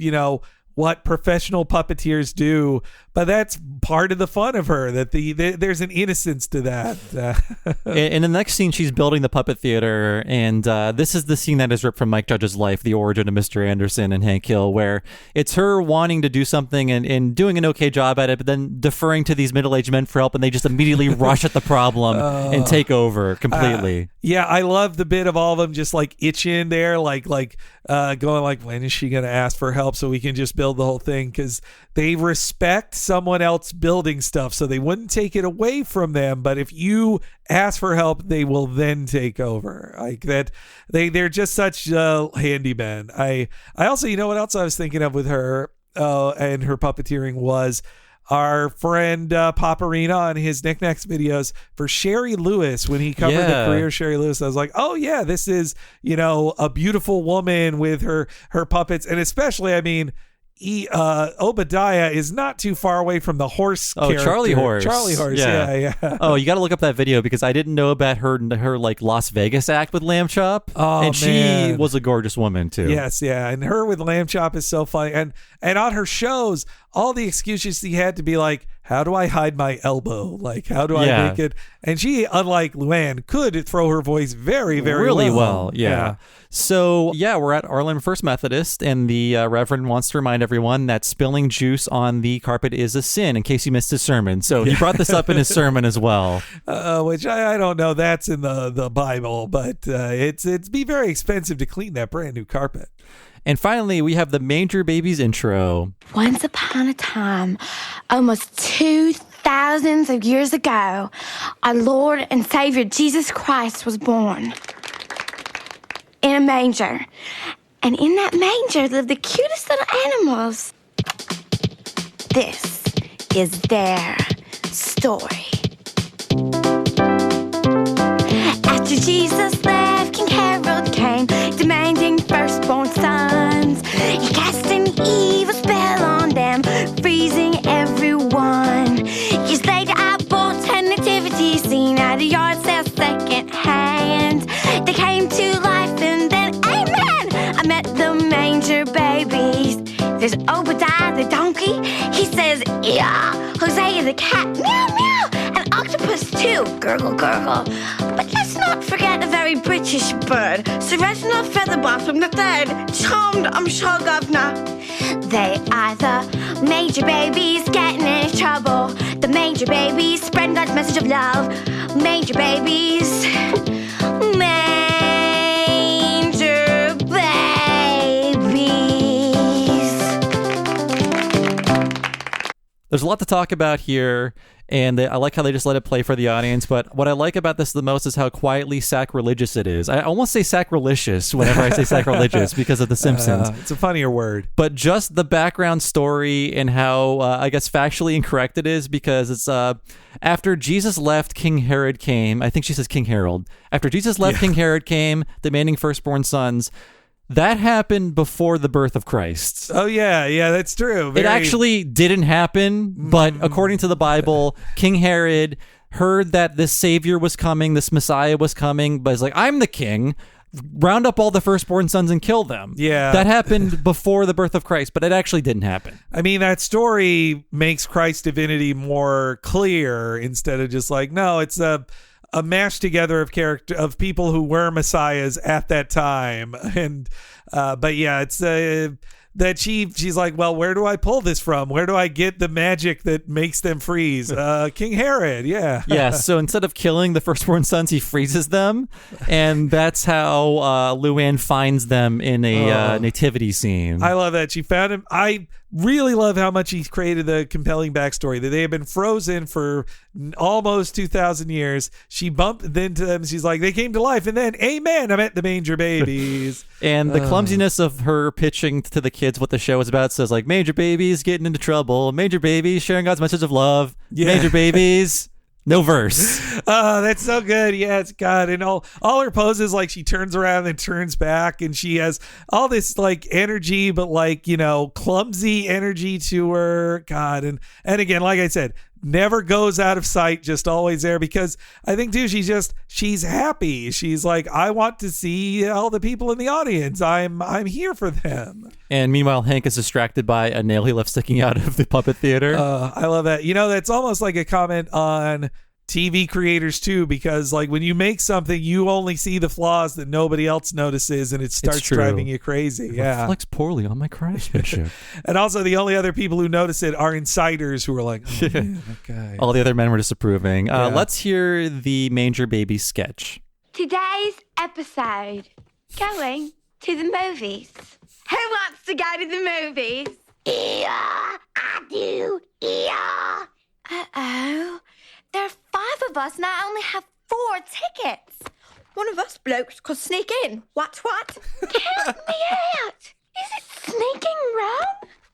what professional puppeteers do, but that's part of the fun of her, that there's an innocence to that.
In the next scene, she's building the puppet theater, and this is the scene that is ripped from Mike Judge's Life, The Origin of Mr. Anderson and Hank Hill, where it's her wanting to do something and doing an okay job at it, but then deferring to these middle-aged men for help, and they just immediately rush at the problem and take over completely.
Yeah, I love the bit of all of them just like itching there, like going like, when is she going to ask for help so we can just build the whole thing? Because they respect someone else building stuff, so they wouldn't take it away from them. But if you ask for help, they will then take over. Like that, they're just such handymen. I also, what else I was thinking of with her and her puppeteering was our friend Paparina on his Knickknacks videos for Sherry Lewis, when he covered the career of Sherry Lewis. I was like, oh yeah, this is, a beautiful woman with her puppets. And especially, I mean, Obadiah is not too far away from the horse character.
Charlie Horse.
Yeah.
Oh, you got to look up that video, because I didn't know about her like Las Vegas act with Lamb Chop. And she was a gorgeous woman too.
Yes, yeah. And her with Lamb Chop is so funny. And on her shows, all the excuses she had to be like, how do I hide my elbow? Like, how do I make it? And she, unlike Luann, could throw her voice very, very
really
well.
Yeah. So, we're at Arlen First Methodist, and the Reverend wants to remind everyone that spilling juice on the carpet is a sin, in case you missed his sermon. So he brought this up in his sermon as well.
Which I don't know. That's in the Bible, but it'd be very expensive to clean that brand new carpet.
And finally, we have the Manger Babies intro.
Once upon a time, almost 2,000 of years ago, our Lord and Savior Jesus Christ was born in a manger. And in that manger lived the cutest little animals. This is their story. After Jesus left, King Herod came, demanding firstborn sons. He cast an evil spell on them, freezing everyone. Years later, I bought a nativity scene at a yard sale second hand. They came to life, and then, amen, I met the Manger Babies. There's Obadiah the donkey, he says, yeah. Hosea the cat, meow, meow. And octopus too, gurgle, gurgle. But let's not forget a very British bird, Sir Reginald Featherbottom III, charmed, I'm sure, governor. They are the Manger Babies getting in trouble. The Manger Babies spreading God's message of love. Manger Babies, Manger Babies.
There's a lot to talk about here, and I like how they just let it play for the audience. But what I like about this the most is how quietly sacrilegious it is. I almost say sacrilegious whenever I say sacrilegious because of The Simpsons.
It's a funnier word.
But just the background story and how, I guess, factually incorrect it is, because it's after Jesus left, King Herod came. I think she says King Harold. After Jesus left, King Herod came, demanding firstborn sons. That happened before the birth of Christ.
Oh, yeah, that's true.
It actually didn't happen, but according to the Bible, King Herod heard that this Savior was coming, this Messiah was coming, but he's like, I'm the king. Round up all the firstborn sons and kill them.
Yeah.
That happened before the birth of Christ, but it actually didn't happen.
I mean, that story makes Christ's divinity more clear instead of just like, no, it's a mash together of people who were messiahs at that time. And but yeah, it's that she's like, well, where do I pull this from? Where do I get the magic that makes them freeze? King Herod, yeah.
Yeah, so instead of killing the firstborn sons, he freezes them, and that's how Luann finds them in a nativity scene.
I love that. She found him. I really love how much he's created the compelling backstory that they have been frozen for almost 2,000 years. She bumped into them. She's like, they came to life, and then, amen, I met the Manger babies.
And the clumsiness of her pitching to the kids what the show is about says, like, Manger babies getting into trouble, Manger babies sharing God's message of love, Manger babies... No verse.
Oh, that's so good. Yeah, it's God. And all her poses, like she turns around and turns back, and she has all this like energy, but like, you know, clumsy energy to her. God. And again, like I said, never goes out of sight, just always there, because I think too, she's happy. She's like, I want to see all the people in the audience. I'm here for them.
And meanwhile, Hank is distracted by a nail he left sticking out of the puppet theater.
I love that. You know, that's almost like a comment on TV creators too, because like when you make something, you only see the flaws that nobody else notices, and it starts driving you crazy.
It
yeah,
reflects poorly on my craftsmanship.
And also, the only other people who notice it are insiders who are like, oh, man, okay.
All the other men were disapproving. Let's hear the Manger Baby sketch.
Today's episode, going to the movies. Who wants to go to the movies?
Yeah, I do. Yeah.
Uh-oh. There are 5 of us and I only have 4 tickets. One of us blokes could sneak in. What? Count me out. Is it sneaking wrong?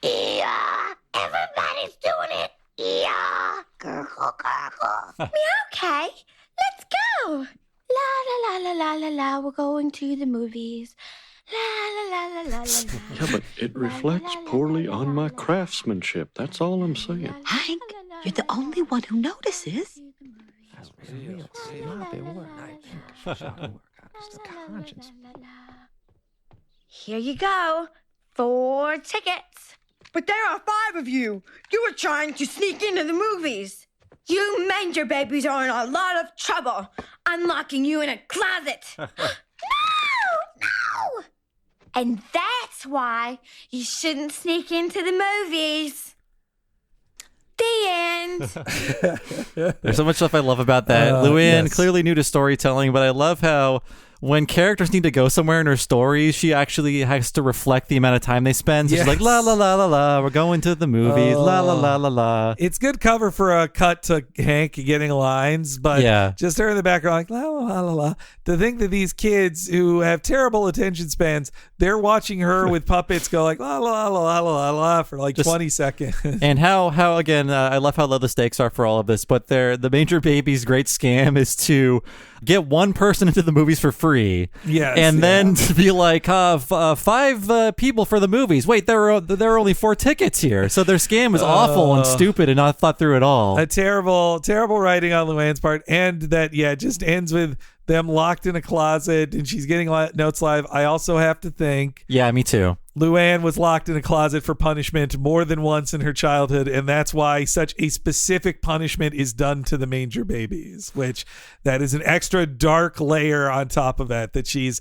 Yeah, everybody's doing it. Yeah. Gurgle, gurgle.
Okay, let's go. La la la la la la la. We're going to the movies. La la la la la la.
Yeah, but it reflects poorly on my craftsmanship. That's all I'm saying.
Hank, you're the only one who notices.
Here you go. 4 tickets.
But there are 5 of you. You were trying to sneak into the movies.
You Manger babies are in a lot of trouble. I'm locking you in a closet. No! And that's why you shouldn't sneak into the movies. The end.
There's so much stuff I love about that. Luann
yes.
clearly new to storytelling, but I love how when characters need to go somewhere in her stories, she actually has to reflect the amount of time they spend. So she's like, la, la, la, la, la, we're going to the movies, la, la, la, la, la.
It's good cover for a cut to Hank getting lines, but just her in the background like, la, la, la, la. To think that these kids who have terrible attention spans, they're watching her with puppets go like, la, la, la, la, la, la, for like 20 seconds.
And how again, I love how low the stakes are for all of this, but the Manger Baby's great scam is to get one person into the movies for free.
Yes,
and then to be like, 5 people for the movies. Wait, there are only 4 tickets here. So their scam is awful and stupid and not thought through at all.
A terrible writing on Luann's part. And that, just ends with them locked in a closet and she's getting notes live. I also have to think.
Yeah, me too.
Luann was locked in a closet for punishment more than once in her childhood, and that's why such a specific punishment is done to the Manger babies, which that is an extra dark layer on top of that she's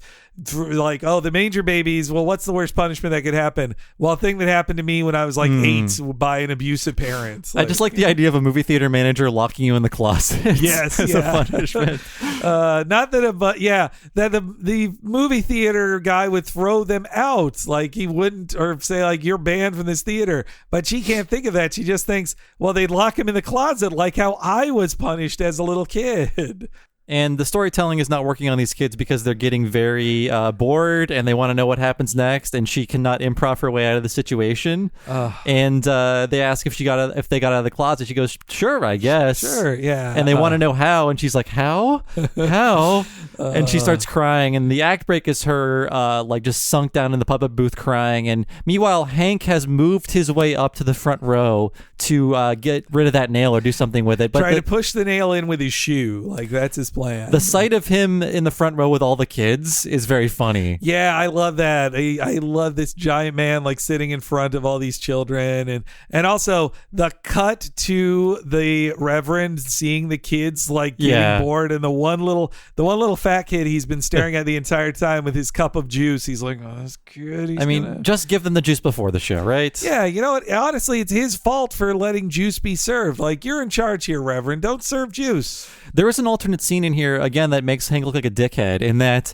like, oh, the Manger babies, well, what's the worst punishment that could happen? Well, a thing that happened to me when I was like 8 by an abusive parent.
I just like the idea of a movie theater manager locking you in the closet.
Yes,
as a punishment.
Not that, that the movie theater guy would throw them out, like he wouldn't, or say like, you're banned from this theater. But she can't think of that. She just thinks, well, they'd lock him in the closet like how I was punished as a little kid.
And the storytelling is not working on these kids because they're getting very bored and they want to know what happens next. And she cannot improv her way out of the situation. And they ask if they got out of the closet. She goes, "Sure, I guess."
Sure, yeah.
And they want to know how. And she's like, "How? How?" And she starts crying. And the act break is her like just sunk down in the puppet booth crying. And meanwhile, Hank has moved his way up to the front row to get rid of that nail or do something with it. But
try to push the nail in with his shoe. Like that's his plan. plan.
The sight of him in the front row with all the kids is very funny.
Yeah, I love that. I love this giant man like sitting in front of all these children, and also the cut to the Reverend seeing the kids like getting bored, and the one little fat kid he's been staring at the entire time with his cup of juice. He's like, oh, that's good.
Just give them the juice before the show, right?
Yeah, you know what? Honestly, it's his fault for letting juice be served. Like, you're in charge here, Reverend. Don't serve juice.
There is an alternate scene in here, again, that makes Hank look like a dickhead in that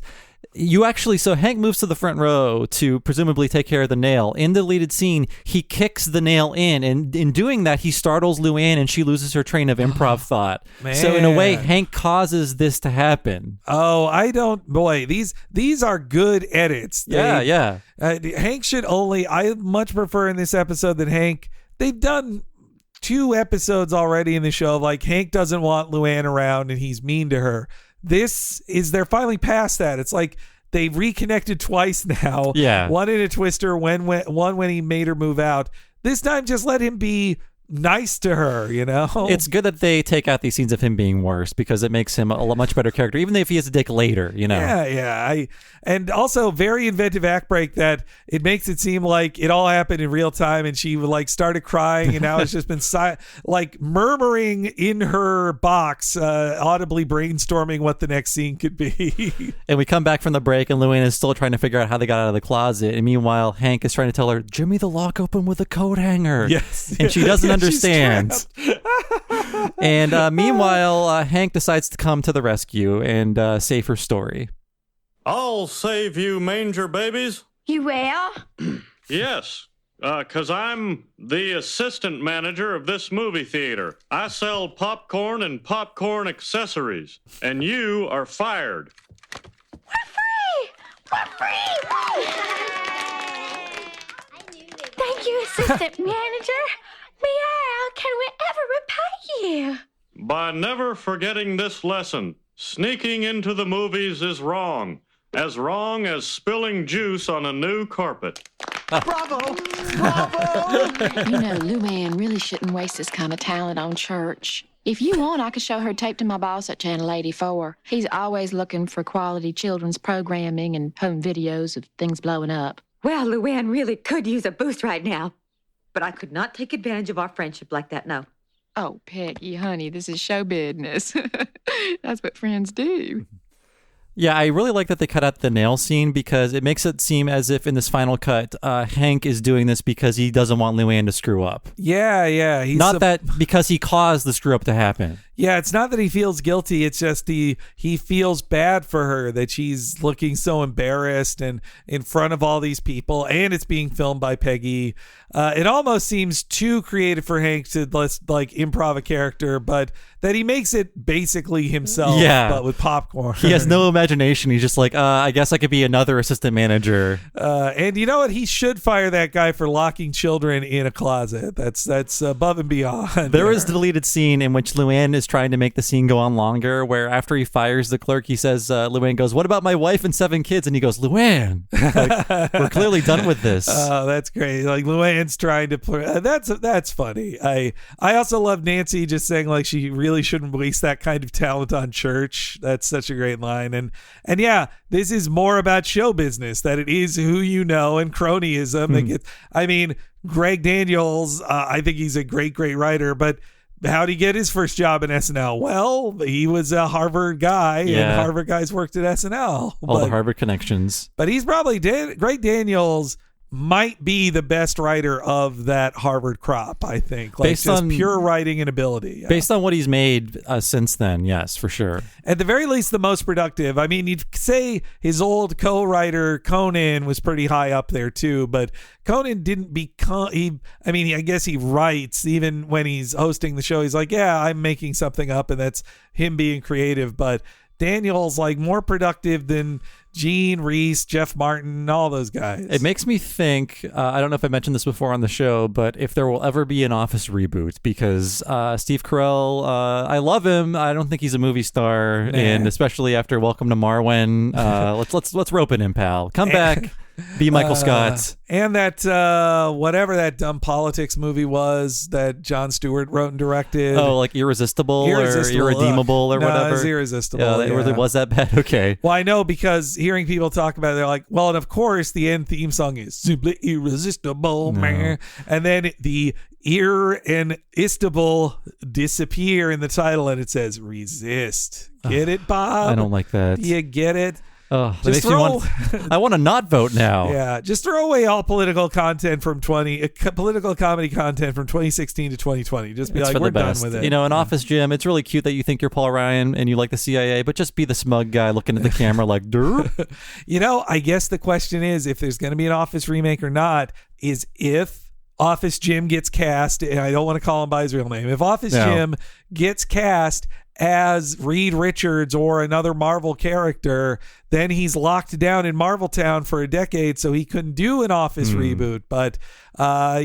so Hank moves to the front row to presumably take care of the nail. In the deleted scene, he kicks the nail in, and in doing that, he startles Luann and she loses her train of improv thought.
Man.
So in a way, Hank causes this to happen.
Oh, boy, these are good edits.
Yeah.
Hank should I much prefer in this episode that Hank, they've done 2 episodes already in the show of like Hank doesn't want Luann around and he's mean to her. They're finally past that. It's like they reconnected twice now.
Yeah.
One in a twister, one when he made her move out. This time, just let him be nice to her, you know?
It's good that they take out these scenes of him being worse because it makes him a much better character, even if he is a dick later, you know?
Yeah. And also very inventive act break that it makes it seem like it all happened in real time and she like started crying and now it's just been like murmuring in her box, audibly brainstorming what the next scene could be.
And we come back from the break and Luann is still trying to figure out how they got out of the closet. And meanwhile, Hank is trying to tell her, Jimmy the lock open with a coat hanger.
Yes.
And she doesn't understand. And meanwhile, Hank decides to come to the rescue and save her story.
I'll save you, Manger babies.
You will?
Yes, because I'm the assistant manager of this movie theater. I sell popcorn and popcorn accessories, and you are fired.
We're free! We're free! Thank you, assistant manager. Meow, can we ever repay you?
By never forgetting this lesson, sneaking into the movies is wrong. As wrong as spilling juice on a new carpet.
Bravo! Bravo!
You know, Luann really shouldn't waste this kind of talent on church. If you want, I could show her tape to my boss at Channel 84. He's always looking for quality children's programming and home videos of things blowing up.
Well, Luann really could use a boost right now. But I could not take advantage of our friendship like that, no.
Oh, Peggy, honey, this is show business. That's what friends do.
Yeah, I really like that they cut out the nail scene because it makes it seem as if in this final cut, Hank is doing this because he doesn't want Luann to screw up.
Yeah.
Not that because he caused the screw up to happen.
Yeah, it's not that he feels guilty. It's just he feels bad for her that she's looking so embarrassed and in front of all these people, and it's being filmed by Peggy. It almost seems too creative for Hank to like improv a character, but that he makes it basically himself, but with popcorn.
He has no imagination. He's just like, I guess I could be another assistant manager.
And you know what? He should fire that guy for locking children in a closet. That's above and beyond.
There is a deleted scene in which Luann is trying to make the scene go on longer, where after he fires the clerk, he says, Luann goes, "What about my wife and 7 kids?" And he goes, "Luann, like, we're clearly done with this."
Oh, that's great. Like Luann's trying to play. That's funny. I also love Nancy just saying like she really shouldn't waste that kind of talent on church. That's such a great line. And yeah, this is more about show business, that it is who you know and cronyism. I mean, Greg Daniels, I think he's a great writer, but how'd he get his first job in SNL? Well, he was a Harvard guy, and Harvard guys worked at SNL.
All the Harvard connections.
But he's probably Greg Daniels might be the best writer of that Harvard crop, I think. Like based just on pure writing and ability. Yeah.
Based on what he's made since then, yes, for sure.
At the very least, the most productive. I mean, you'd say his old co-writer Conan was pretty high up there too, but Conan didn't become. I guess he writes even when he's hosting the show. He's like, yeah, I'm making something up, and that's him being creative. But Daniel's like more productive than Gene, Reese, Jeff Martin, all those guys.
It makes me think, I don't know if I mentioned this before on the show, but if there will ever be an Office reboot, because Steve Carell, I love him. I don't think he's a movie star, and especially after Welcome to Marwen, let's rope it in, pal. Come back. Be Michael Scott.
And that whatever that dumb politics movie was that Jon Stewart wrote and directed.
Oh, like Irresistible or Irredeemable or
no,
whatever?
It's Irresistible.
Yeah, it really was that bad? Okay.
Well, I know because hearing people talk about it, they're like, well, and of course the end theme song is simply irresistible, man. And then the irresistible disappear in the title and it says resist. Get it, Bob?
I don't like that.
You get it?
Oh, that makes me want. I want to not vote now.
Yeah, just throw away all political content from political comedy content from 2016 to 2020. Just be
It's
like,
for
we're
the
done
best.
with it.
You know, an office gym. It's really cute that you think you're Paul Ryan and you like the CIA, but just be the smug guy looking at the camera like, derp.
You know, I guess the question is if there's going to be an Office remake or not. Is if Office Jim gets cast, and I don't want to call him by his real name. If Office Jim gets cast as Reed Richards or another Marvel character, then he's locked down in Marvel Town for a decade, so he couldn't do an Office reboot. But,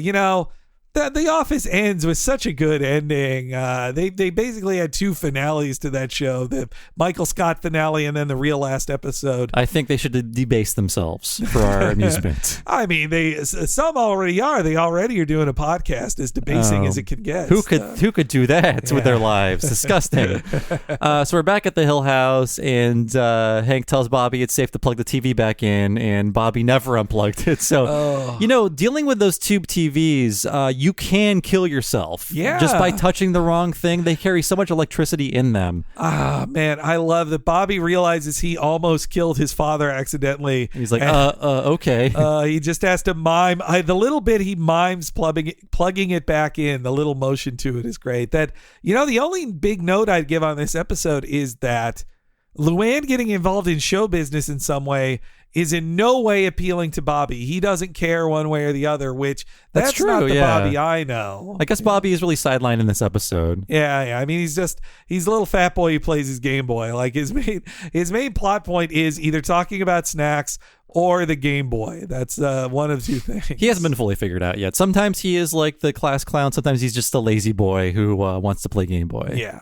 you know, the Office ends with such a good ending. They basically had two finales to that show, the Michael Scott finale and then the real last episode.
I think they should debase themselves for our amusement.
I mean, some already are. They already are doing a podcast as debasing as it can get.
Who could do that with their lives? Disgusting. So we're back at the Hill House, and Hank tells Bobby it's safe to plug the TV back in, and Bobby never unplugged it. So, you know, dealing with those tube TVs, you can kill yourself just by touching the wrong thing. They carry so much electricity in them.
Ah, man, I love that Bobby realizes he almost killed his father accidentally.
He's like, okay.
He just has to mime. The little bit he mimes plugging it back in, the little motion to it is great. That, you know, the only big note I'd give on this episode is that Luann getting involved in show business in some way is in no way appealing to Bobby. He doesn't care one way or the other, which that's
true,
not the Bobby I know.
I guess Bobby is really sidelined in this episode.
Yeah. I mean, he's a little fat boy who plays his Game Boy. Like his main plot point is either talking about snacks or the Game Boy. That's one of two things.
He hasn't been fully figured out yet. Sometimes he is like the class clown. Sometimes he's just a lazy boy who wants to play Game Boy.
Yeah.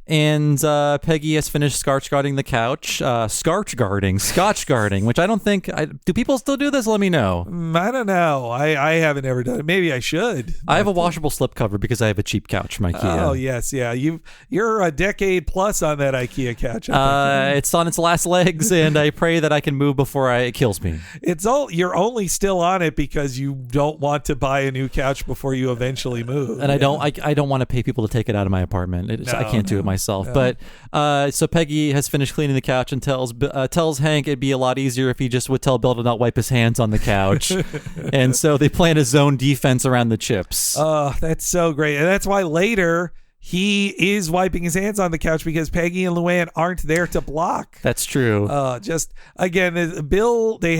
And Peggy has finished scotch guarding the couch. Scotch guarding, which I don't think... do people still do this? Let me know.
I don't know. I haven't ever done it. Maybe I should.
I have a washable slipcover because I have a cheap couch from IKEA.
Oh, yes. Yeah. You're a decade plus on that IKEA couch.
It's on its last legs, and I pray that I can move before it kills me.
You're only still on it because you don't want to buy a new couch before you eventually move.
And I don't want to pay people to take it out of my apartment. I can't do it myself. But so Peggy has finished cleaning the couch and tells Hank it'd be a lot easier if he just would tell Bill to not wipe his hands on the couch. And so they plan a zone defense around the chips.
Oh, that's so great. And that's why later he is wiping his hands on the couch because Peggy and Luann aren't there to block.
That's true.
Just again, Bill, they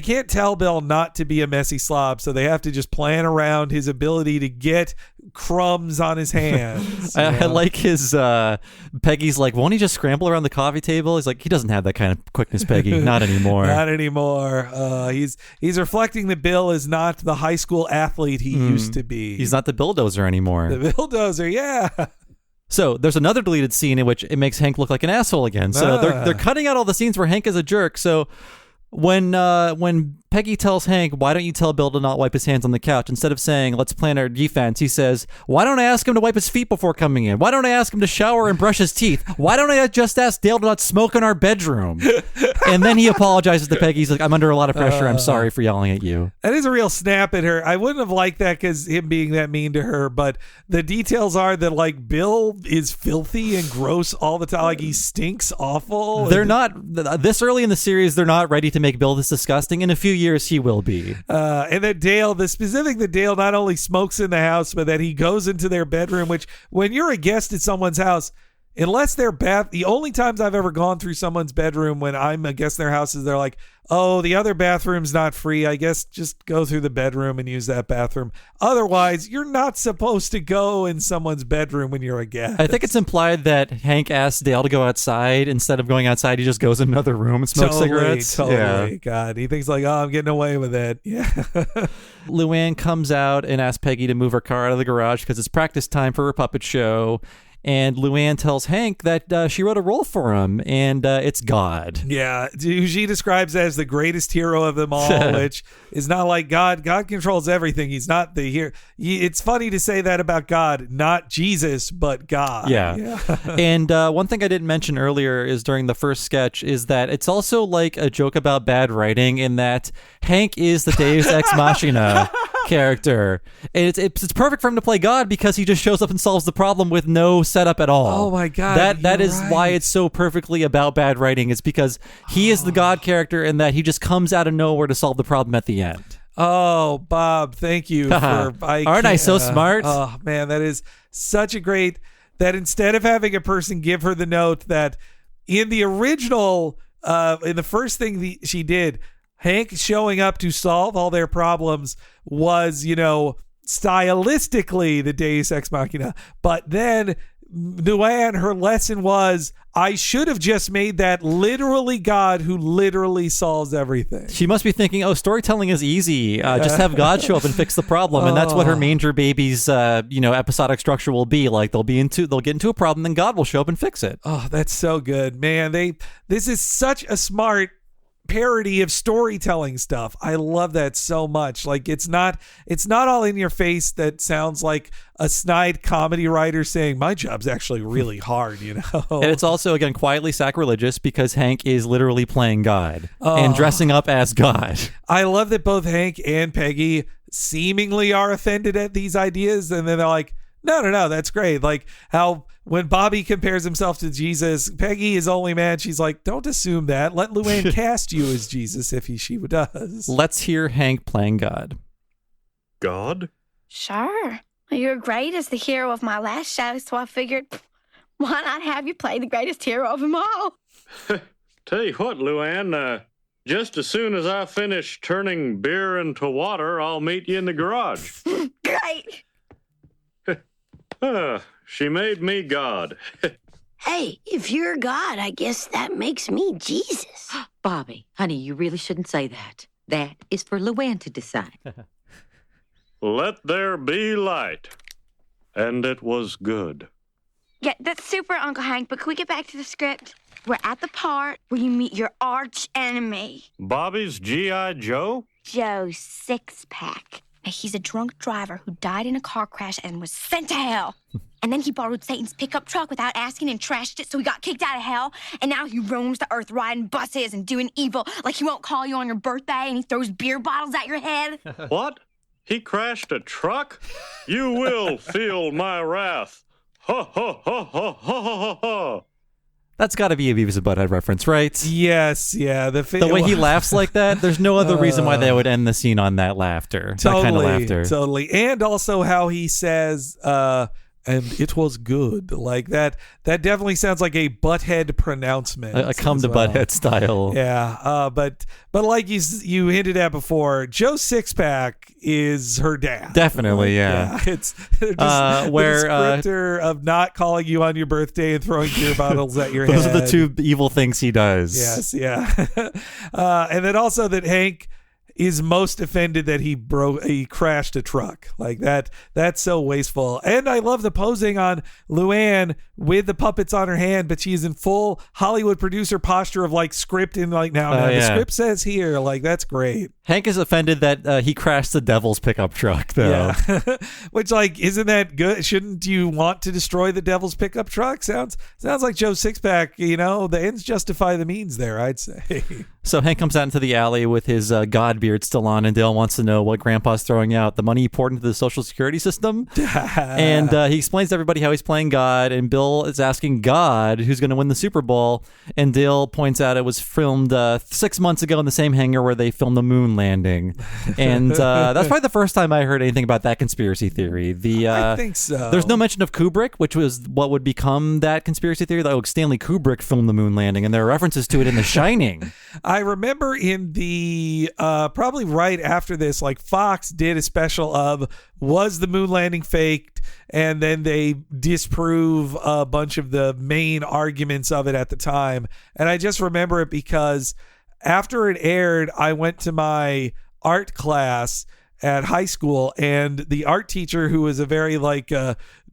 can't tell Bill not to be a messy slob, so they have to just plan around his ability to get crumbs on his hands.
I like his Peggy's like, won't he just scramble around the coffee table? He's like, he doesn't have that kind of quickness, Peggy. Not anymore.
Not anymore. He's reflecting that Bill is not the high school athlete he used to be.
He's not the bulldozer anymore.
The bulldozer, yeah.
So there's another deleted scene in which it makes Hank look like an asshole again. So they're cutting out all the scenes where Hank is a jerk. So when Peggy tells Hank, why don't you tell Bill to not wipe his hands on the couch? Instead of saying, let's plan our defense, he says, why don't I ask him to wipe his feet before coming in? Why don't I ask him to shower and brush his teeth? Why don't I just ask Dale to not smoke in our bedroom? And then he apologizes to Peggy. He's like, I'm under a lot of pressure. I'm sorry for yelling at you.
That is a real snap at her. I wouldn't have liked that because him being that mean to her, but the details are that like Bill is filthy and gross all the time. Like he stinks awful.
They're not, this early in the series, they're not ready to make Bill this disgusting. In a few years, he will be.
And that Dale not only smokes in the house, but that he goes into their bedroom, which when you're a guest at someone's house, unless the only times I've ever gone through someone's bedroom when I'm a guest in their house is they're like, oh, the other bathroom's not free. I guess just go through the bedroom and use that bathroom. Otherwise, you're not supposed to go in someone's bedroom when you're a guest.
I think it's implied that Hank asks Dale to go outside. Instead of going outside, he just goes in another room and smokes cigarettes.
Totally.
Yeah.
God, he thinks like, oh, I'm getting away with it. Yeah.
Luann comes out and asks Peggy to move her car out of the garage because it's practice time for her puppet show. and Luann tells Hank that she wrote a role for him, and it's God.
Yeah, who she describes as the greatest hero of them all, which is not like God. God controls everything. He's not the hero. It's funny to say that about God, not Jesus, but God.
Yeah. And one thing I didn't mention earlier is during the first sketch is that it's also like a joke about bad writing in that Hank is the Deus Ex Machina character. And it's perfect for him to play God because he just shows up and solves the problem with no setup at all.
Oh my God.
That is why it's so perfectly about bad writing. It's because he is the God character and that he just comes out of nowhere to solve the problem at the end.
Oh, Bob, thank you.
Aren't I so smart?
Oh, man, that is such a great... That instead of having a person give her the note that in the original, in the first thing she did, Hank showing up to solve all their problems was, stylistically the Deus Ex Machina. But then Luann, her lesson was, I should have just made that literally God who literally solves everything.
She must be thinking, storytelling is easy. Just have God show up and fix the problem. And that's what her Manger Babies, episodic structure will be. Like they'll get into a problem, then God will show up and fix it.
Oh, that's so good, man. This is such a smart parody of storytelling stuff. I love that so much. Like it's not all in your face. That sounds like a snide comedy writer saying my job's actually really hard, And
it's also, again, quietly sacrilegious because Hank is literally playing God and dressing up as God.
I love that both Hank and Peggy seemingly are offended at these ideas, and then they're like, no, that's great. Like how when Bobby compares himself to Jesus, Peggy is only mad. She's like, don't assume that. Let Luann cast you as Jesus if she does.
Let's hear Hank playing God.
God?
Sure. You were great as the hero of my last show, so I figured, why not have you play the greatest hero of them all?
Tell you what, Luann, just as soon as I finish turning beer into water, I'll meet you in the garage.
Great.
She made me God.
Hey, if you're God, I guess that makes me Jesus.
Bobby, honey, you really shouldn't say that. That is for Luann to decide.
Let there be light. And it was good.
Yeah, that's super, Uncle Hank, but can we get back to the script? We're at the part where you meet your arch enemy.
Bobby's G.I. Joe?
Joe Six-Pack. Now, he's a drunk driver who died in a car crash and was sent to hell. And then he borrowed Satan's pickup truck without asking and trashed it, so he got kicked out of hell. And now he roams the earth riding buses and doing evil, like he won't call you on your birthday and he throws beer bottles at your head.
What? He crashed a truck? You will feel my wrath. Ha, ha, ha, ha, ha, ha, ha.
That's got to be a Beavis and Butthead reference, right?
Yes, yeah.
The way he laughs like that, there's no other reason why they would end the scene on that laughter.
Totally,
that kind of laughter.
Totally. And also how he says, and it was good. Like that definitely sounds like a Butthead pronouncement.
A come to Butthead style.
Yeah. But like you hinted at before, Joe Sixpack is her dad.
Definitely, yeah.
It's just
where
the descriptor of not calling you on your birthday and throwing beer bottles at your
Those
head.
are the two evil things he does.
Yes, yeah. And then also that Hank is most offended that he crashed a truck. Like that's so wasteful. And I love the posing on Luann with the puppets on her hand, but she's in full Hollywood producer posture of like script in like now the script says here. Like that's great.
Hank is offended that he crashed the devil's pickup truck, though.
Yeah. Which, like, isn't that good? Shouldn't you want to destroy the devil's pickup truck? Sounds like Joe Sixpack, the ends justify the means there, I'd say.
So Hank comes out into the alley with his God beard still on, and Dale wants to know what Grandpa's throwing out, the money he poured into the Social Security system. And he explains to everybody how he's playing God, and Bill is asking God who's going to win the Super Bowl. And Dale points out it was filmed 6 months ago in the same hangar where they filmed the moon landing. And that's probably the first time I heard anything about that conspiracy theory.
I think so.
There's no mention of Kubrick, which was what would become that conspiracy theory. Like Stanley Kubrick filmed the moon landing, and there are references to it in The Shining.
I remember in the probably right after this, like Fox did a special of was the moon landing faked, and then they disprove a bunch of the main arguments of it at the time. And I just remember it because after it aired, I went to my art class at high school, and the art teacher, who was a very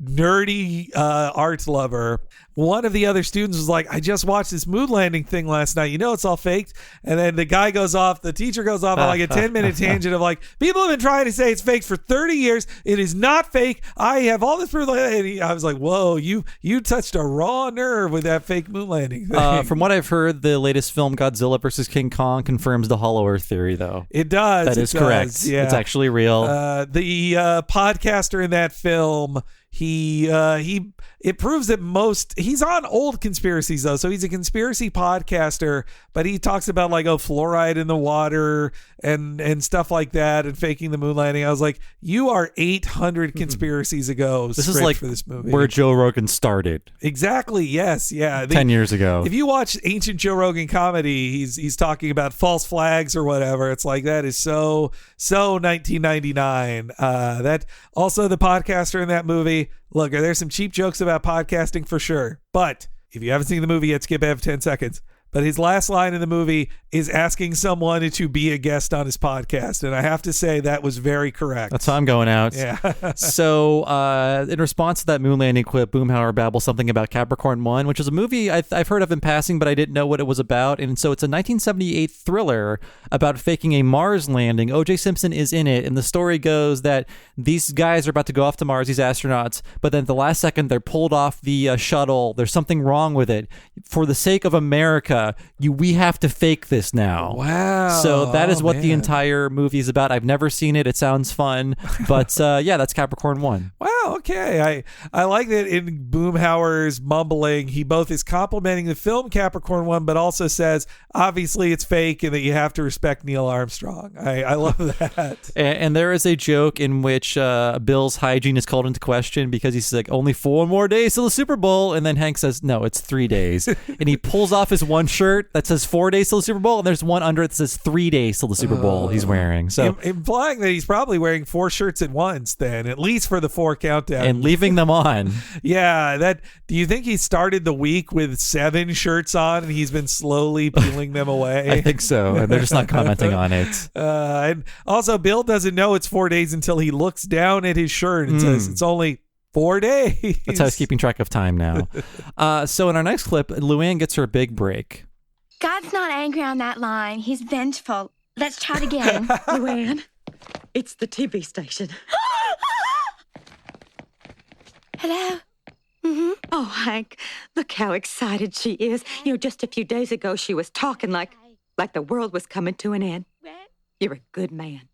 nerdy art lover, one of the other students was like, I just watched this moon landing thing last night. You know, it's all faked. And then the teacher goes off on like a 10-minute tangent of like, people have been trying to say it's fake for 30 years. It is not fake. I have all this proof. And I was like, whoa, you touched a raw nerve with that fake moon landing thing.
From what I've heard, the latest film, Godzilla vs. King Kong, confirms the Hollow Earth theory, though.
It does.
That is correct.
Yeah.
It's actually real.
The podcaster in that film, it proves that he's on old conspiracies though, so he's a conspiracy podcaster, but he talks about fluoride in the water and stuff like that, and faking the moon landing. I was like, you are 800 conspiracies ago.
This is like
for this movie
where Joe Rogan started.
Exactly. Yes. Yeah.
10 years ago.
If you watch ancient Joe Rogan comedy, he's talking about false flags or whatever. It's like, that is so 1999. That also, the podcaster in that movie. Look, there's some cheap jokes about podcasting for sure. But if you haven't seen the movie yet, skip ahead 10 seconds. But his last line in the movie is asking someone to be a guest on his podcast. And I have to say that was very correct.
That's how I'm going out.
Yeah.
So in response to that moon landing quip, Boomhauer babbles something about Capricorn 1, which is a movie I've heard of in passing, but I didn't know what it was about. And so it's a 1978 thriller about faking a Mars landing. O.J. Simpson is in it. And the story goes that these guys are about to go off to Mars, these astronauts, but then at the last second, they're pulled off the shuttle. There's something wrong with it. For the sake of America, we have to fake this now.
Wow.
So that is what the
man.
entire movie is about. I've never seen it. It sounds fun. But yeah, that's Capricorn 1.
Wow, okay. I like that in Boomhauer's mumbling, he both is complimenting the film Capricorn 1, but also says, obviously it's fake and that you have to respect Neil Armstrong. I love that.
And there is a joke in which Bill's hygiene is called into question because he's like, only 4 more days till the Super Bowl. And then Hank says, no, it's 3 days. And he pulls off his one shirt that says 4 days till the Super Bowl, and there's one under it that says 3 days till the Super Bowl he's wearing. So
implying that he's probably wearing 4 shirts at once then, at least for the 4 countdown.
And leaving them on.
Yeah, do you think he started the week with 7 shirts on and he's been slowly peeling them away?
I think so. And they're just not commenting on it.
And also, Bill doesn't know it's 4 days until he looks down at his shirt and says it's only 4 days.
That's how he's keeping track of time now. So in our next clip, Luann gets her big break.
God's not angry on that line. He's vengeful. Let's try it again.
Luann, it's the TV station.
Hello? Mm-hmm.
Oh, Hank, look how excited she is. Just a few days ago, she was talking like the world was coming to an end. You're a good man.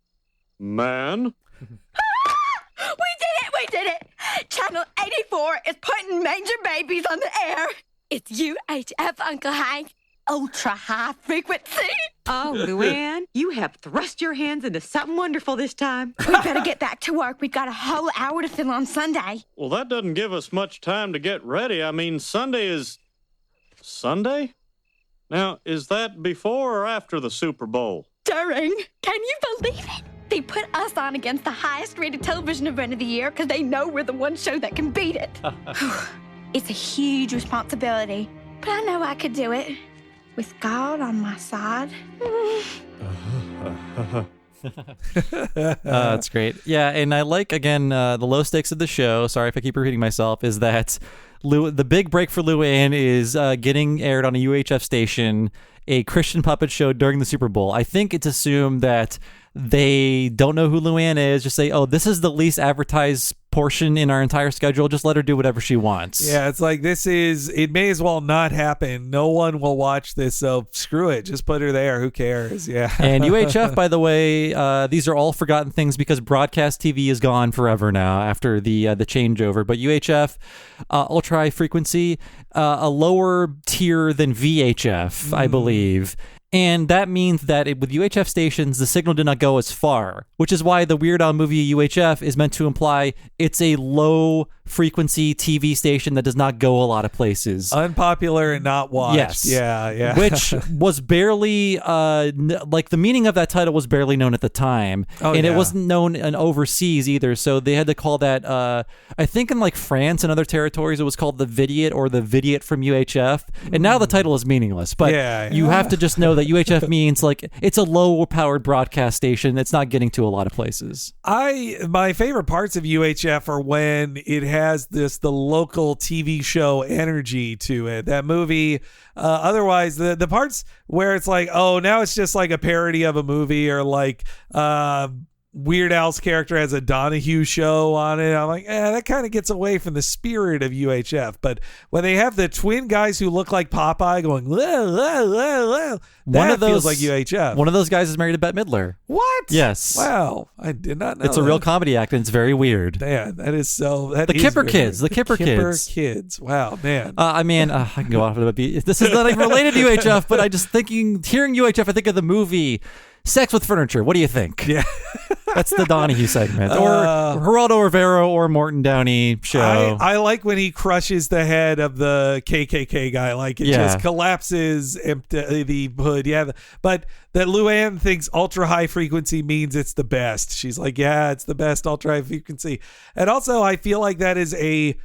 Man?
We did it! Channel 84 is putting Manger babies on the air. It's UHF, Uncle Hank. Ultra high frequency.
Oh, Luann, you have thrust your hands into something wonderful this time.
We better get back to work. We've got a whole hour to fill on Sunday.
Well, that doesn't give us much time to get ready. I mean, Sunday is... Sunday? Now, is that before or after the Super Bowl?
During. Can you believe it? They put us on against the highest rated television event of the year because they know we're the one show that can beat it. It's a huge responsibility, but I know I could do it. With God on my side.
That's great. Yeah, and I like, again, the low stakes of the show, sorry if I keep repeating myself, is that the big break for Luann is getting aired on a UHF station, a Christian puppet show during the Super Bowl. I think it's assumed that they don't know who Luann is, just say, oh, this is the least advertised portion in our entire schedule, just let her do whatever she wants.
Yeah, it's like, it may as well not happen. No one will watch this, so screw it, just put her there, who cares? Yeah.
And UHF, by the way, these are all forgotten things because broadcast TV is gone forever now after the changeover, but UHF, ultra high frequency, a lower tier than VHF, I believe. And that means that with UHF stations, the signal did not go as far, which is why the Weird Al movie UHF is meant to imply it's a low-frequency TV station that does not go a lot of places.
Unpopular and not watched.
Yes.
Yeah.
Which was barely, the meaning of that title was barely known at the time. It wasn't known in overseas either, so they had to call that, I think in France and other territories, it was called the Vidiot or the Vidiot from UHF. And now the title is meaningless, but you have to just know that UHF means like it's a low-powered broadcast station. It's not getting to a lot of places.
My favorite parts of UHF are when it has the local TV show energy to it. That movie. Otherwise, the parts where it's like, oh, now it's just like a parody of a movie, or like Weird Al's character has a Donahue show on it. I'm like, that kind of gets away from the spirit of UHF. But when they have the twin guys who look like Popeye going, that feels like UHF.
One of those guys is married to Bette Midler.
What?
Yes.
Wow. I did not know
It's a real comedy act, and it's very weird.
Man, that is so...
The Kipper Kids. The Kipper Kids.
Wow, man.
I can go off of it. This is not even related to UHF, but hearing UHF, I think of the movie Sex with Furniture. What do you think?
Yeah.
That's the Donahue segment. Or Geraldo Rivera or Morton Downey show.
I like when he crushes the head of the KKK guy. Like, it just collapses the hood. Yeah. But that Luann thinks ultra high frequency means it's the best. She's like, yeah, it's the best ultra high frequency. And also, I feel like that is a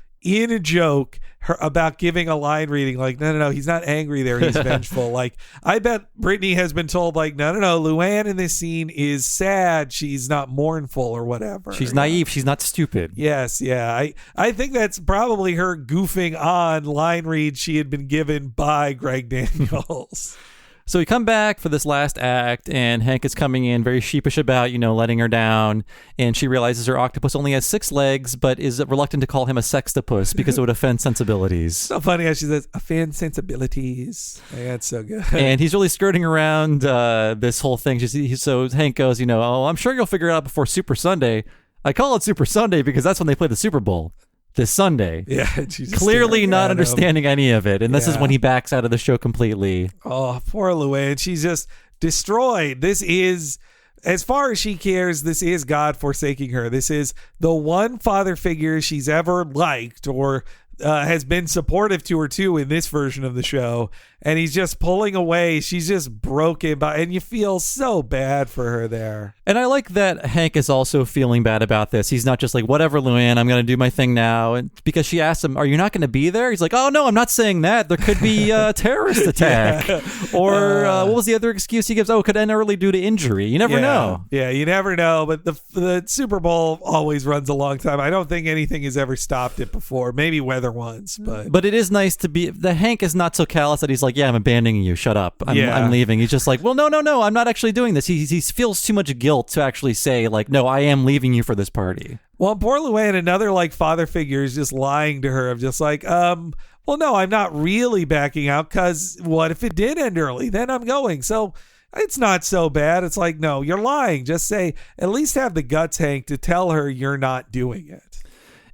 joke about giving a line reading. Like, no, he's not angry there, he's vengeful. Like, I bet Brittany has been told, like, no, Luann in this scene is sad, she's not mournful or whatever.
She's naive, she's not stupid.
Yes, yeah. I think that's probably her goofing on line read she had been given by Greg Daniels.
So we come back for this last act, and Hank is coming in very sheepish about, letting her down, and she realizes her octopus only has 6 legs, but is reluctant to call him a sextopus because it would offend sensibilities.
So funny how she says, offend sensibilities. Yeah, that's so good.
And he's really skirting around this whole thing. So Hank goes, oh, I'm sure you'll figure it out before Super Sunday. I call it Super Sunday because that's when they play the Super Bowl. This Sunday.
Yeah.
Clearly not understanding any of it. And this is when he backs out of the show completely.
Oh, poor Luann. She's just destroyed. This is, as far as she cares, this is God forsaking her. This is the one father figure she's ever liked or has been supportive to her too in this version of the show. And he's just pulling away. She's just broken and you feel so bad for her there.
And I like that Hank is also feeling bad about this. He's not just like, whatever, Luann, I'm going to do my thing now. And because she asked him, are you not going to be there? He's like, oh, no, I'm not saying that. There could be a terrorist attack. Yeah. Or what was the other excuse he gives? Oh, it could end early due to injury. You never know.
Yeah, you never know. But the Super Bowl always runs a long time. I don't think anything has ever stopped it before. Maybe weather once. But
it is nice to be... The Hank is not so callous that he's like, yeah, I'm abandoning you. Shut up. I'm leaving. He's just like, well, no, I'm not actually doing this. He feels too much guilt to actually say, like, no, I am leaving you for this party.
Well, poor Luann, another like father figure, is just lying to her of just like, well, no, I'm not really backing out because what if it did end early? Then I'm going. So it's not so bad. It's like, no, you're lying. Just say, at least have the guts, Hank, to tell her you're not doing it.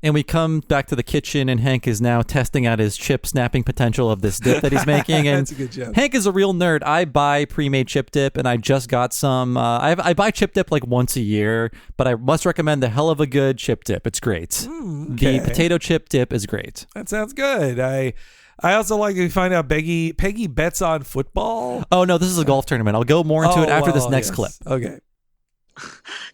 And we come back to the kitchen, and Hank is now testing out his chip snapping potential of this dip that he's making. And
that's a good job.
Hank is a real nerd. I buy pre-made chip dip, and I just got some. I buy chip dip like once a year, but I must recommend the hell of a good chip dip. It's great.
Okay.
The potato chip dip is great.
That sounds good. I also like to find out Peggy bets on football.
Oh, no, this is a golf tournament. I'll go more into it after this next clip.
Okay.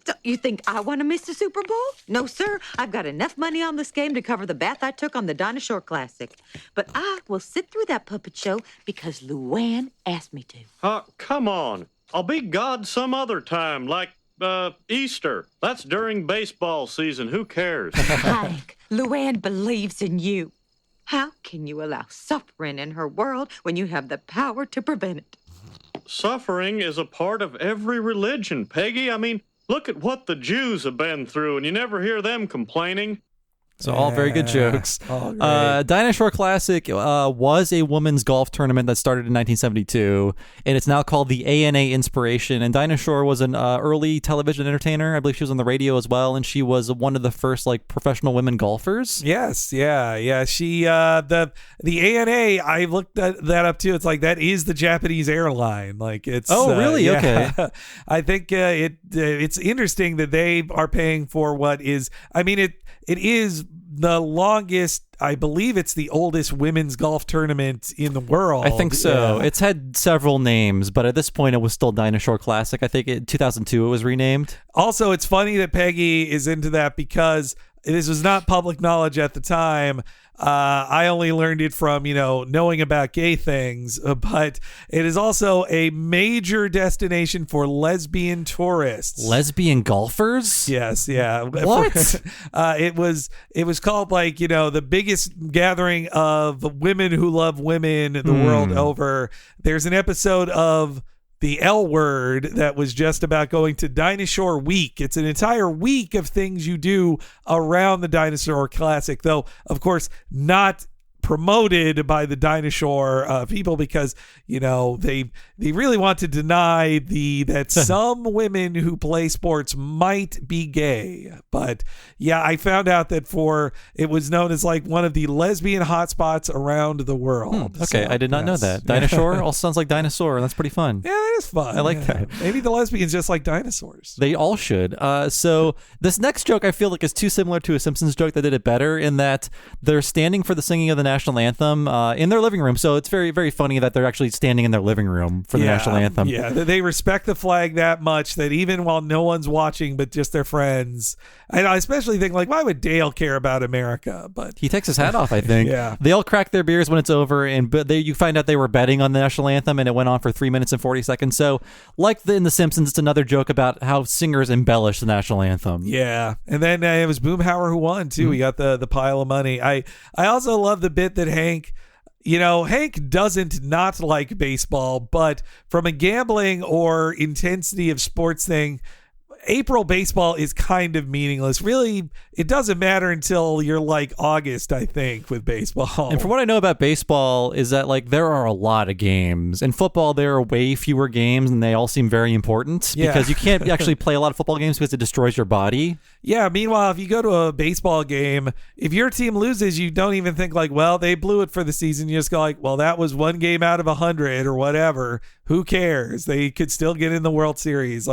Don't you think I want to miss the Super Bowl? No, sir. I've got enough money on this game to cover the bath I took on the Dinosaur Classic. But I will sit through that puppet show because Luann asked me to.
Come on. I'll be God some other time, like Easter. That's during baseball season. Who cares?
Hank, Luann believes in you. How can you allow suffering in her world when you have the power to prevent it?
Suffering is a part of every religion, Peggy. I mean, look at what the Jews have been through, and you never hear them complaining.
So all very good jokes. Dinosaur Classic was a women's golf tournament that started in 1972, and it's now called the ANA Inspiration. And Dinosaur was an early television entertainer. I believe she was on the radio as well, and she was one of the first like professional women golfers.
Yes, yeah. She the ANA. I looked that up too. It's like that is the Japanese airline. Like it's.
Oh, really?
Yeah.
Okay.
I think it's interesting that they are paying for what is. I mean it is the longest I believe it's the oldest women's golf tournament in the world.
I think so.
Yeah.
It's had several names, but at this point it was still Dinosaur Classic. I think in 2002 it was renamed.
Also, it's funny that Peggy is into that because this was not public knowledge at the time. I only learned it from, knowing about gay things, but it is also a major destination for lesbian tourists.
Lesbian golfers?
Yes, yeah.
What?
It was called the biggest gathering of women who love women the world over. There's an episode of The L Word that was just about going to Dinosaur Week. It's an entire week of things you do around the Dinosaur Classic, though, of course, not promoted by the dinosaur people because they really want to deny that some women who play sports might be gay. But yeah, I found out that it was known as one of the lesbian hotspots around the world.
Okay, so, I did not know that. Dinosaur also sounds like dinosaur. That's pretty fun.
Yeah, that is fun.
I like that.
Maybe the lesbians just like dinosaurs.
They all should. So this next joke I feel like is too similar to a Simpsons joke that did it better in that they're standing for the singing of the national anthem in their living room. So it's very, very funny that they're actually standing in their living room for the national anthem.
Yeah, they respect the flag that much that even while no one's watching but just their friends. And I especially think, why would Dale care about America? But
he takes his hat off, I think.
Yeah.
They all crack their beers when it's over, but you find out they were betting on the national anthem, and it went on for 3 minutes and 40 seconds. So, in The Simpsons, it's another joke about how singers embellish the national anthem.
Yeah, and then it was Boomhauer who won, too. He got the pile of money. I also love the bit that Hank doesn't not like baseball, but from a gambling or intensity of sports thing, April baseball is kind of meaningless. Really, it doesn't matter until you're August, I think, with baseball.
And from what I know about baseball is that there are a lot of games. In football, there are way fewer games, and they all seem very important because you can't actually play a lot of football games because it destroys your body.
Yeah, meanwhile, if you go to a baseball game, if your team loses, you don't even think they blew it for the season. You just go that was one game out of 100 or whatever. Who cares? They could still get in the World Series.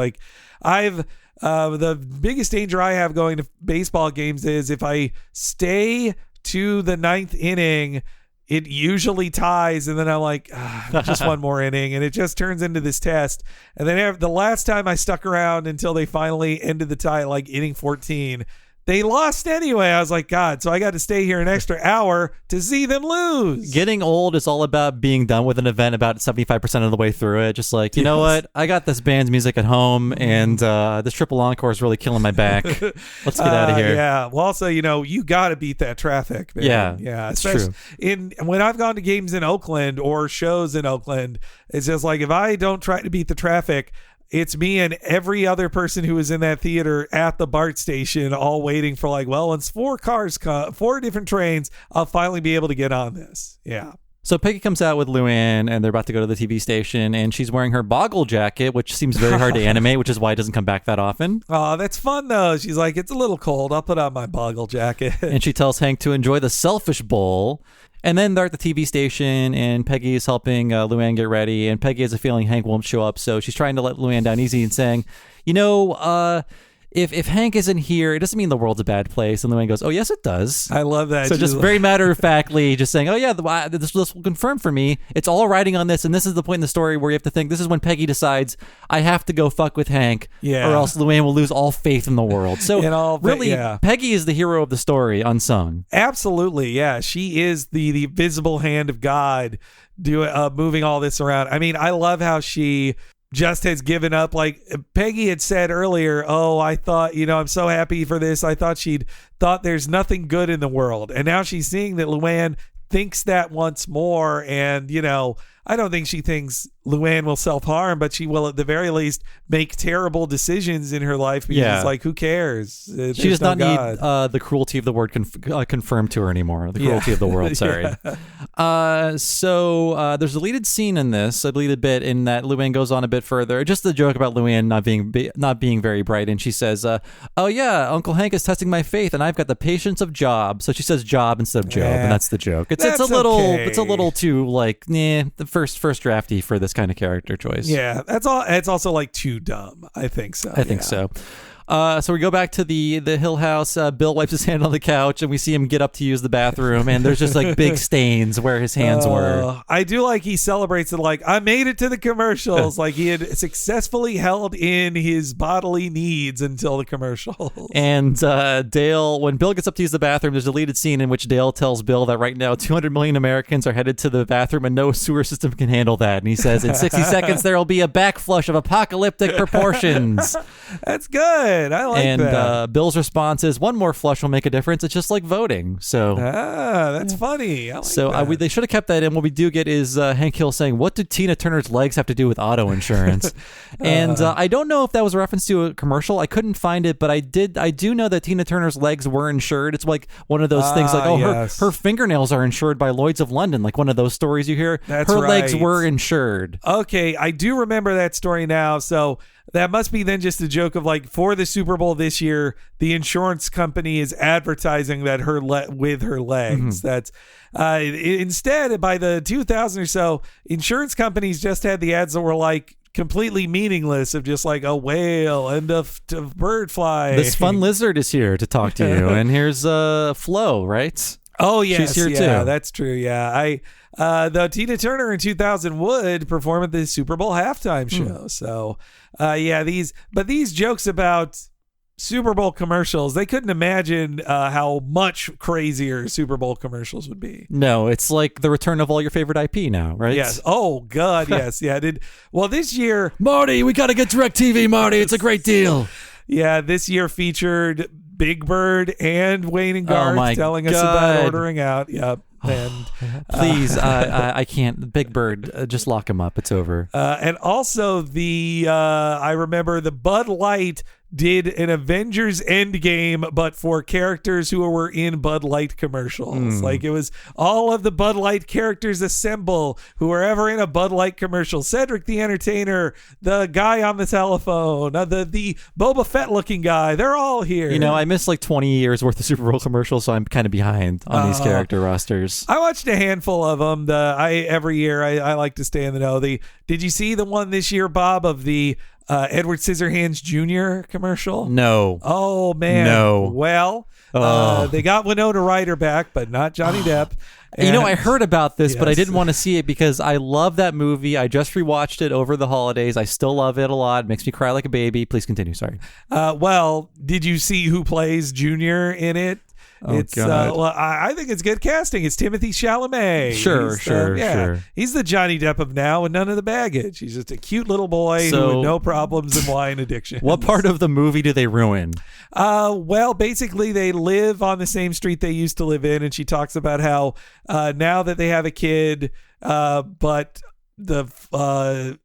The biggest danger I have going to baseball games is if I stay to the 9th inning, it usually ties, and then I'm just one more inning, and it just turns into this test. And then the last time I stuck around until they finally ended the tie at inning 14, they lost anyway. I was God, so I got to stay here an extra hour to see them lose.
Getting old is all about being done with an event about 75% of the way through it. Just you know what? I got this band's music at home, and this triple encore is really killing my back. Let's get out of here.
Yeah. Well, also, you got to beat that traffic, man.
Yeah.
Yeah.
It's
Especially
true.
When I've gone to games in Oakland or shows in Oakland, it's just if I don't try to beat the traffic, it's me and every other person who was in that theater at the BART station all waiting for once 4 different trains, I'll finally be able to get on this. Yeah.
So Peggy comes out with Luann, and they're about to go to the TV station, and she's wearing her boggle jacket, which seems very hard to animate, which is why it doesn't come back that often.
Oh, that's fun, though. She's it's a little cold. I'll put on my boggle jacket.
And she tells Hank to enjoy the Selfish Bowl. And then they're at the TV station, and Peggy is helping Luann get ready, and Peggy has a feeling Hank won't show up, so she's trying to let Luann down easy and saying, if Hank isn't here, it doesn't mean the world's a bad place. And Luann goes, oh, yes, it does.
I love that.
So just very matter-of-factly just saying, oh, yeah, this will confirm for me. It's all riding on this, and this is the point in the story where you have to think, this is when Peggy decides, I have to go fuck with Hank, or else Luann will lose all faith in the world. So Peggy is the hero of the story, unsung.
Absolutely, yeah. She is the visible hand of God moving all this around. I mean, I love how she just has given up. Peggy had said earlier, oh, I thought, I'm so happy for this. I thought she'd thought there's nothing good in the world. And now she's seeing that Luann thinks that once more. And, I don't think she thinks Luann will self-harm, but she will at the very least make terrible decisions in her life because it's who cares?
She does not need the cruelty of the word confirmed to her anymore. The cruelty of the world, sorry. So there's a deleted scene in this, a deleted bit in that Luann goes on a bit further. Just the joke about Luann not being very bright, and she says, oh yeah, Uncle Hank is testing my faith, and I've got the patience of Job. So she says Job instead of Job, and that's the joke. It's a little too the first drafty for this kind of character choice.
Yeah, that's all. It's also too dumb. I think so.
I think so. So we go back to the Hill House. Bill wipes his hand on the couch, and we see him get up to use the bathroom, and there's just like big stains where his hands were.
I do like he celebrates it like, I made it to the commercials. Like he had successfully held in his bodily needs until the commercials.
And Dale, when Bill gets up to use the bathroom, there's a deleted scene in which Dale tells Bill that right now 200 million Americans are headed to the bathroom and no sewer system can handle that. And he says, in 60 seconds, there will be a backflush of apocalyptic proportions.
That's good. I like that.
And Bill's response is, one more flush will make a difference. It's just like voting. So
that's funny. I like that.
They should have kept that in. What we do get is Hank Hill saying, what do Tina Turner's legs have to do with auto insurance? And I don't know if that was a reference to a commercial. I couldn't find it, but I do know that Tina Turner's legs were insured. It's like one of those things like,
yes.
her fingernails are insured by Lloyd's of London, like one of those stories you hear.
That's
her
right.
legs were insured.
Okay, I do remember that story now. So that must be then just a joke of like, for the Super Bowl this year, the insurance company is advertising that with her legs.
Mm-hmm.
That's instead, by the 2000 or so, insurance companies just had the ads that were like completely meaningless, of just like a whale and a bird fly.
This fun lizard is here to talk to you. And here's Flo, right?
Oh, yes.
She's here too.
That's true. Yeah. Though Tina Turner in 2000 would perform at the Super Bowl halftime show. So, these jokes about Super Bowl commercials, they couldn't imagine how much crazier Super Bowl commercials would be.
No, it's like the return of all your favorite IP now, right?
Yes. Oh, God, yes. Yeah. This year...
Marty, we got to get DirecTV, Marty. It's a great deal.
Yeah, this year featured Big Bird and Wayne and Garth telling us about ordering out. Yep. And
please, I can't. Big Bird, just lock him up. It's over.
And also I remember the Bud Light did an Avengers Endgame, but for characters who were in Bud Light commercials. Like it was all of the Bud Light characters assemble who were ever in a Bud Light commercial. Cedric the Entertainer, the guy on the telephone, the Boba Fett looking guy. They're all here.
You know, I missed like 20 years worth of Super Bowl commercials, so I'm kind of behind on these character rosters.
I watched a handful of them. Every year I like to stay in the know. Did you see the one this year, Bob, of the Edward Scissorhands Jr. commercial?
No.
Oh, man.
No.
Well, they got Winona Ryder back, but not Johnny Depp.
And, I heard about this, but I didn't want to see it because I love that movie. I just rewatched it over the holidays. I still love it a lot. It makes me cry like a baby. Please continue. Sorry.
Well, did you see who plays Junior in it?
Oh, God.
I think it's good casting. It's Timothy Chalamet.
Sure.
He's the Johnny Depp of now and none of the baggage. He's just a cute little boy who had no problems and wine addiction.
What part of the movie do they ruin?
Well, basically they live on the same street they used to live in, and she talks about how now that they have a kid, but the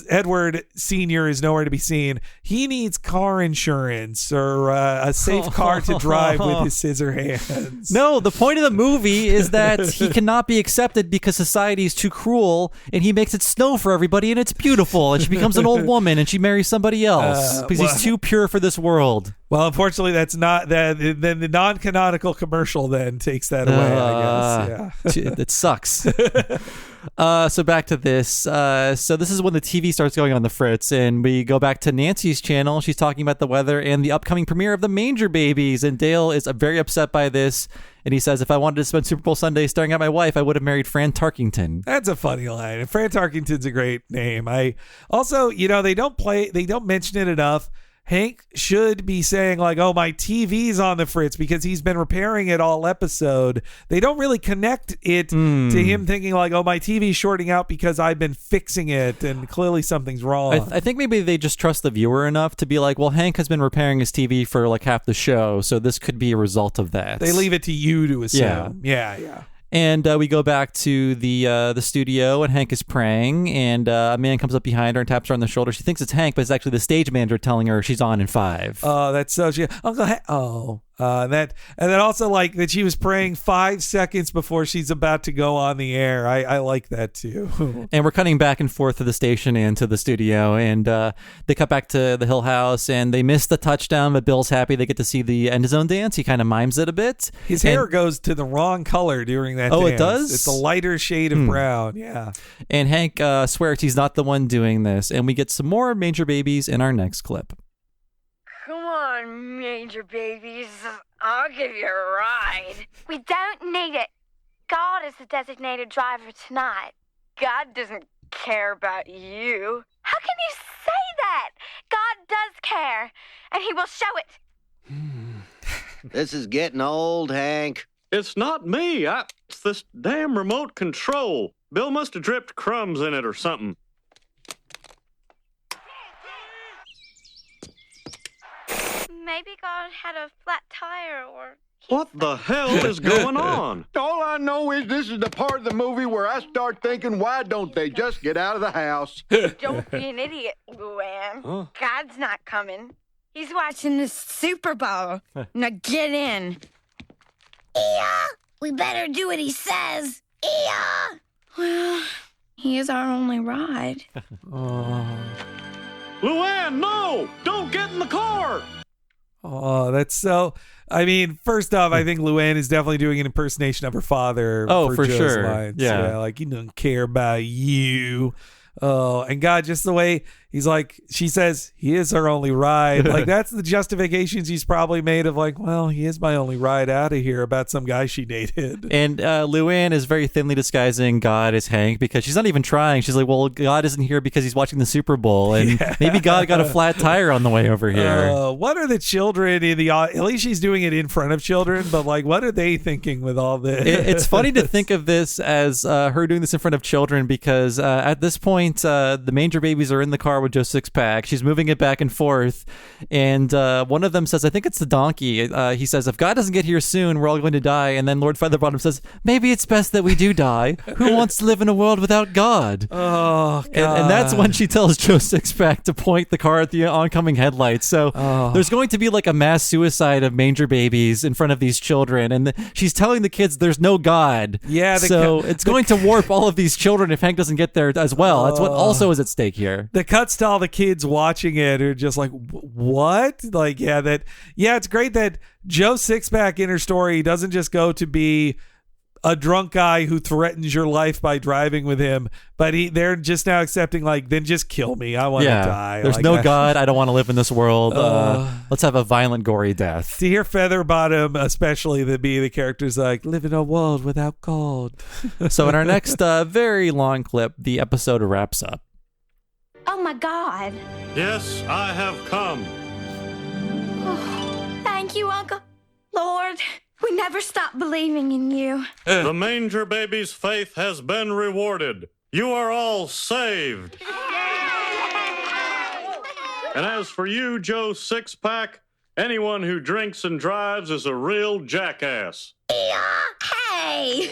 Edward Sr. is nowhere to be seen. He needs car insurance or a safe car to drive with his scissor hands.
No, the point of the movie is that he cannot be accepted because society is too cruel, and he makes it snow for everybody, and it's beautiful, and she becomes an old woman, and she marries somebody else because he's too pure for this world.
Well, unfortunately, that's not that. Then the non-canonical commercial then takes that away, I guess. Yeah.
It sucks. So back to this. So this is when the TV starts going on the fritz, and we go back to Nancy's channel. She's talking about the weather and the upcoming premiere of the Manger Babies, and Dale is very upset by this. And he says, if I wanted to spend Super Bowl Sunday staring at my wife, I would have married Fran Tarkington.
That's a funny line. And Fran Tarkington's a great name. I also, they don't mention it enough. Hank should be saying like, oh, my TV's on the fritz, because he's been repairing it all episode. They don't really connect it to him thinking like, oh, my TV's shorting out because I've been fixing it and clearly something's wrong.
I think maybe they just trust the viewer enough to be like, well, Hank has been repairing his TV for like half the show, so this could be a result of that.
They leave it to you to assume. Yeah.
And we go back to the studio, and Hank is praying, and a man comes up behind her and taps her on the shoulder. She thinks it's Hank, but it's actually the stage manager telling her she's on in 5.
Oh, that's so... Uncle Hank... Oh... and then also like that she was praying 5 seconds before she's about to go on the air. I like that too.
And we're cutting back and forth to the station and to the studio, and they cut back to the Hill House, and they miss the touchdown, but Bill's happy they get to see the end zone dance. He kind of mimes it a bit.
His hair goes to the wrong color during that dance.
It does?
It's a lighter shade of brown. Yeah.
And Hank swears he's not the one doing this, and we get some more Manger Babies in our next clip.
Come on, Manger babies. I'll give you a ride.
We don't need it. God is the designated driver tonight.
God doesn't care about you.
How can you say that? God does care, and he will show it.
This is getting old, Hank.
It's not me. It's this damn remote control. Bill must have dripped crumbs in it or something.
Maybe God had a flat tire or...
What the hell is going on?
All I know is this is the part of the movie where I start thinking, why don't they just get out of the house?
Don't be an idiot, Luann.
Huh?
God's not coming. He's watching the Super Bowl. Now get in.
Yeah, we better do what he says. Yeah.
Well, he is our only ride.
Luann, no! Don't get in the car!
Oh, that's so... I mean, first off, I think Luann is definitely doing an impersonation of her father.
Oh, for
Joe's
sure.
lines.
Yeah.
Like, he doesn't care about you. Oh, and God, just the way he's like, she says, he is her only ride. Like, that's the justifications he's probably made of like, well, he is my only ride out of here about some guy she dated.
And Luann is very thinly disguising God as Hank because she's not even trying. She's like, well, God isn't here because he's watching the Super Bowl. And maybe God got a flat tire on the way over here.
What are the children in the... At least she's doing it in front of children, but like, what are they thinking with all this?
It's funny to think of this as her doing this in front of children because at this point, the Manger babies are in the car with Joe Sixpack. She's moving it back and forth. And one of them says, I think it's the donkey. He says, if God doesn't get here soon, we're all going to die. And then Lord Featherbottom says, maybe it's best that we do die. Who wants to live in a world without God?
Oh, God.
And that's when she tells Joe Sixpack to point the car at the oncoming headlights. So there's going to be like a mass suicide of Manger babies in front of these children. And she's telling the kids there's no God.
Yeah.
So it's going to warp all of these children if Hank doesn't get there as well. That's what also is at stake here.
The cuts to all the kids watching it are just like, what? Like, it's great that Joe Sixpack in her story doesn't just go to be a drunk guy who threatens your life by driving with him, but they're just now accepting, like, then just kill me. I want to die.
There's
like,
no God. I don't want to live in this world. Let's have a violent, gory death.
To hear Featherbottom, especially the characters like, live in a world without God.
So in our next very long clip, the episode wraps up.
Oh, my God.
Yes, I have come.
Oh, thank you, Uncle. Lord, we never stop believing in you.
The Manger baby's faith has been rewarded. You are all saved. And as for you, Joe Sixpack, anyone who drinks and drives is a real jackass.
Hey!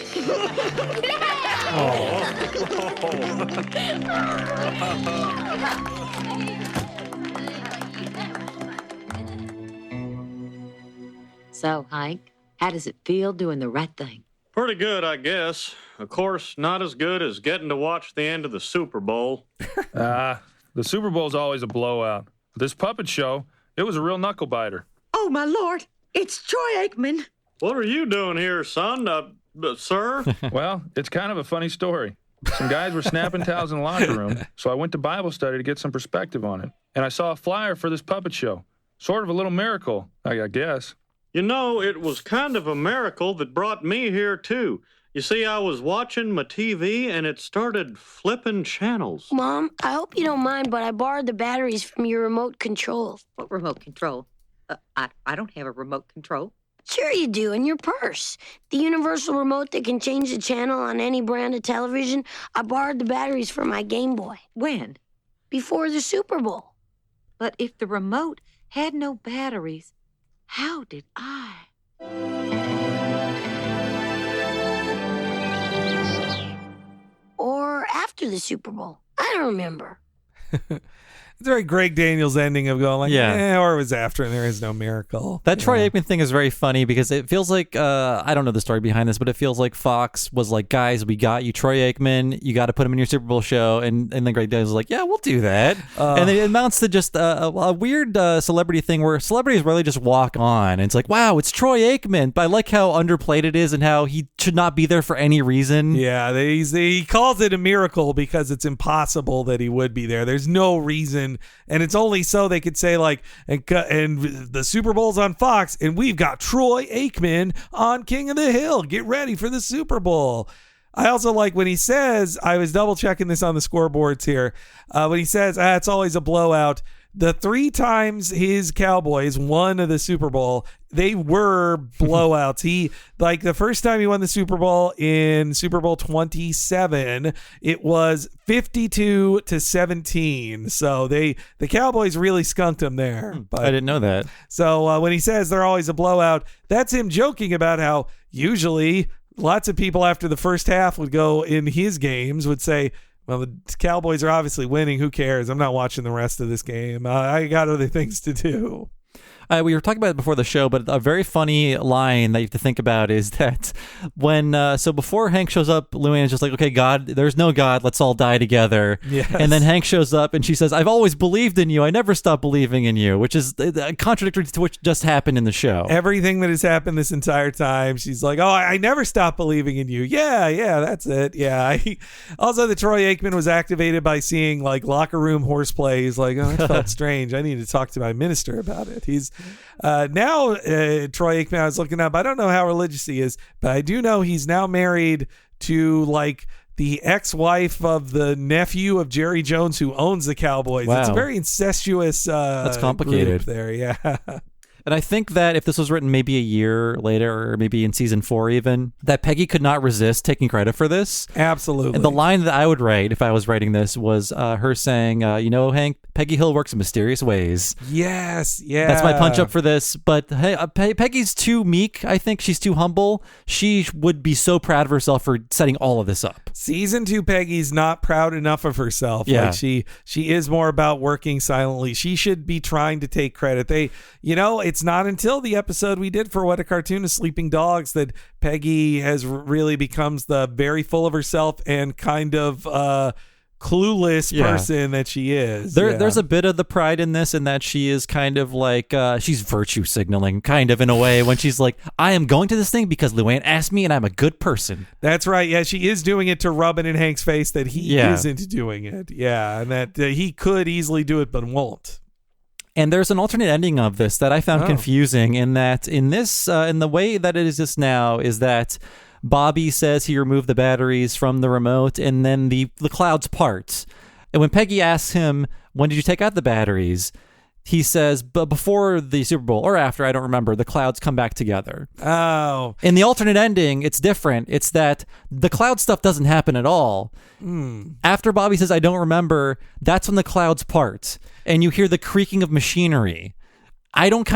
So, Hank, how does it feel doing the right thing?
Pretty good, I guess. Of course, not as good as getting to watch the end of the Super Bowl.
The Super Bowl's always a blowout. This puppet show, it was a real knuckle-biter.
Oh, my Lord, it's Troy Aikman.
What are you doing here, son? Sir?
Well, it's kind of a funny story. Some guys were snapping towels in the locker room, so I went to Bible study to get some perspective on it. And I saw a flyer for this puppet show. Sort of a little miracle, I guess.
You know, it was kind of a miracle that brought me here, too. You see, I was watching my TV, and it started flipping channels.
Mom, I hope you don't mind, but I borrowed the batteries from your remote control.
What remote control? I don't have a remote control.
Sure you do, in your purse. The universal remote that can change the channel on any brand of television. I borrowed the batteries for my Game Boy.
When?
Before the Super Bowl.
But if the remote had no batteries, how did I?
Or after the Super Bowl. I don't remember.
It's very Greg Daniels ending of going like, or it was after and there is no miracle.
That Troy Aikman thing is very funny because it feels like, I don't know the story behind this, but it feels like Fox was like, guys, we got you Troy Aikman, you got to put him in your Super Bowl show. And then Greg Daniels was like, yeah, we'll do that. And it amounts to just a weird celebrity thing where celebrities really just walk on. And it's like, wow, it's Troy Aikman. But I like how underplayed it is and how he should not be there for any reason.
Yeah, he calls it a miracle because it's impossible that he would be there. There's no reason and it's only so they could say like, and the Super Bowl's on Fox, and we've got Troy Aikman on King of the Hill. Get ready for the Super Bowl. I also like when he says, I was double checking this on the scoreboards here, when he says, it's always a blowout. The 3 times his Cowboys won the Super Bowl, they were blowouts. He, like the first time he won the Super Bowl in Super Bowl 27, it was 52-17. So the Cowboys really skunked him there. But,
I didn't know that.
So when he says they're always a blowout, that's him joking about how usually lots of people after the first half would go in his games would say, well, the Cowboys are obviously winning. Who cares? I'm not watching the rest of this game. I got other things to do.
We were talking about it before the show, but a very funny line that you have to think about is that when so before Hank shows up, Luann is just like, okay, God, there's no God, let's all die together.
Yes.
And then Hank shows up and she says, I've always believed in you, I never stopped believing in you, which is contradictory to what just happened in the show.
Everything that has happened this entire time, she's like, oh, I never stopped believing in you. Yeah, that's it. Yeah. Also, the Troy Aikman was activated by seeing like locker room horseplay. He's like, oh, that felt strange. I need to talk to my minister about it. He's now Troy Aikman, I was looking up, I don't know how religious he is, but I do know he's now married to like the ex-wife of the nephew of Jerry Jones who owns the Cowboys.
Wow.
It's a very incestuous
that's complicated
group there. Yeah.
And I think that if this was written maybe a year later, or maybe in season 4 even, that Peggy could not resist taking credit for this.
Absolutely.
And the line that I would write if I was writing this was her saying, Hank, Peggy Hill works in mysterious ways.
Yes, yeah.
That's my punch up for this. But hey, Peggy's too meek. I think she's too humble. She would be so proud of herself for setting all of this up.
Season 2 Peggy's not proud enough of herself.
Yeah.
Like she is more about working silently. She should be trying to take credit. It's not until the episode we did for What a Cartoon is Sleeping Dogs that Peggy has really becomes the very full of herself and kind of clueless person that she is.
There's a bit of the pride in this, in that she is kind of like she's virtue signaling kind of in a way when she's like, I am going to this thing because Luann asked me and I'm a good person.
That's right. Yeah, she is doing it to rub it in Hank's face that he isn't doing it. Yeah, and that he could easily do it but won't.
And there's an alternate ending of this that I found confusing, in that in the way that it is just now is that Bobby says he removed the batteries from the remote and then the clouds part. And when Peggy asks him, when did you take out the batteries? He says, but before the Super Bowl or after, I don't remember, the clouds come back together.
Oh.
In the alternate ending, it's different. It's that the cloud stuff doesn't happen at all. After Bobby says, I don't remember, that's when the clouds part. And you hear the creaking of machinery. I don't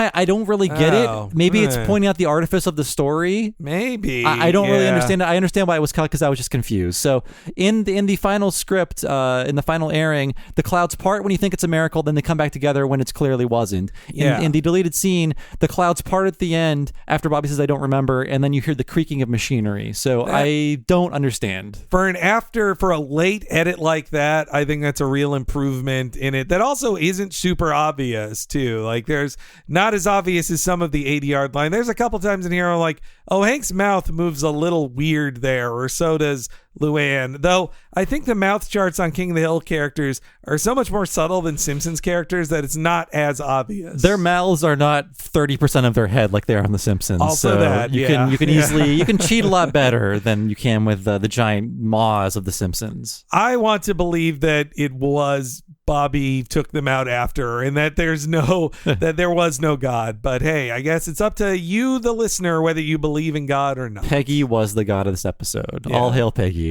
really get it. Maybe it's pointing out the artifice of the story.
Maybe.
I don't really understand it. I understand why it was cut because I was just confused. So in the final script, in the final airing, the clouds part when you think it's a miracle, then they come back together when it clearly wasn't. In the deleted scene, the clouds part at the end after Bobby says, I don't remember, and then you hear the creaking of machinery. So I don't understand.
For a late edit like that, I think that's a real improvement in it. That also isn't super obvious, too. Like, there's not as obvious as some of the 80-yard line. There's a couple times in here I'm like, oh, Hank's mouth moves a little weird there, or so does Luann. Though I think the mouth charts on King of the Hill characters are so much more subtle than Simpsons characters that it's not as obvious.
Their mouths are not 30% of their head like they are on The Simpsons.
Also
so
that,
you can easily you can cheat a lot better than you can with the giant maws of The Simpsons.
I want to believe that it was Bobby took them out after, and that that there was no God. But hey, I guess it's up to you, the listener, whether you believe in God or not.
Peggy was the god of this episode. Yeah. All hail Peggy.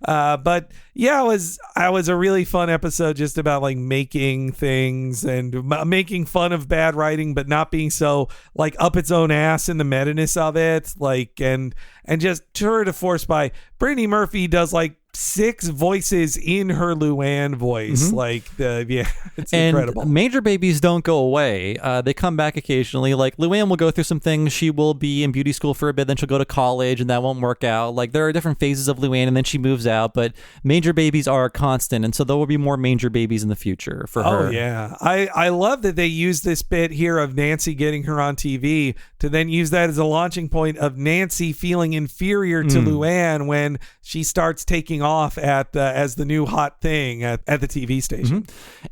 But yeah, it was a really fun episode, just about like making things and making fun of bad writing, but not being so like up its own ass in the meta-ness of it. Like and just tour de force by Brittany Murphy does like 6 voices in her Luann voice. It's incredible.
And Manger babies don't go away. They come back occasionally. Like Luann will go through some things. She will be in beauty school for a bit, then she'll go to college, and that won't work out. Like there are different phases of Luann, and then she moves out. But Manger babies are a constant, and so there will be more Manger babies in the future for her.
Oh yeah, I love that they use this bit here of Nancy getting her on TV to then use that as a launching point of Nancy feeling inferior to Luann when she starts taking taking off at as the new hot thing at the TV station.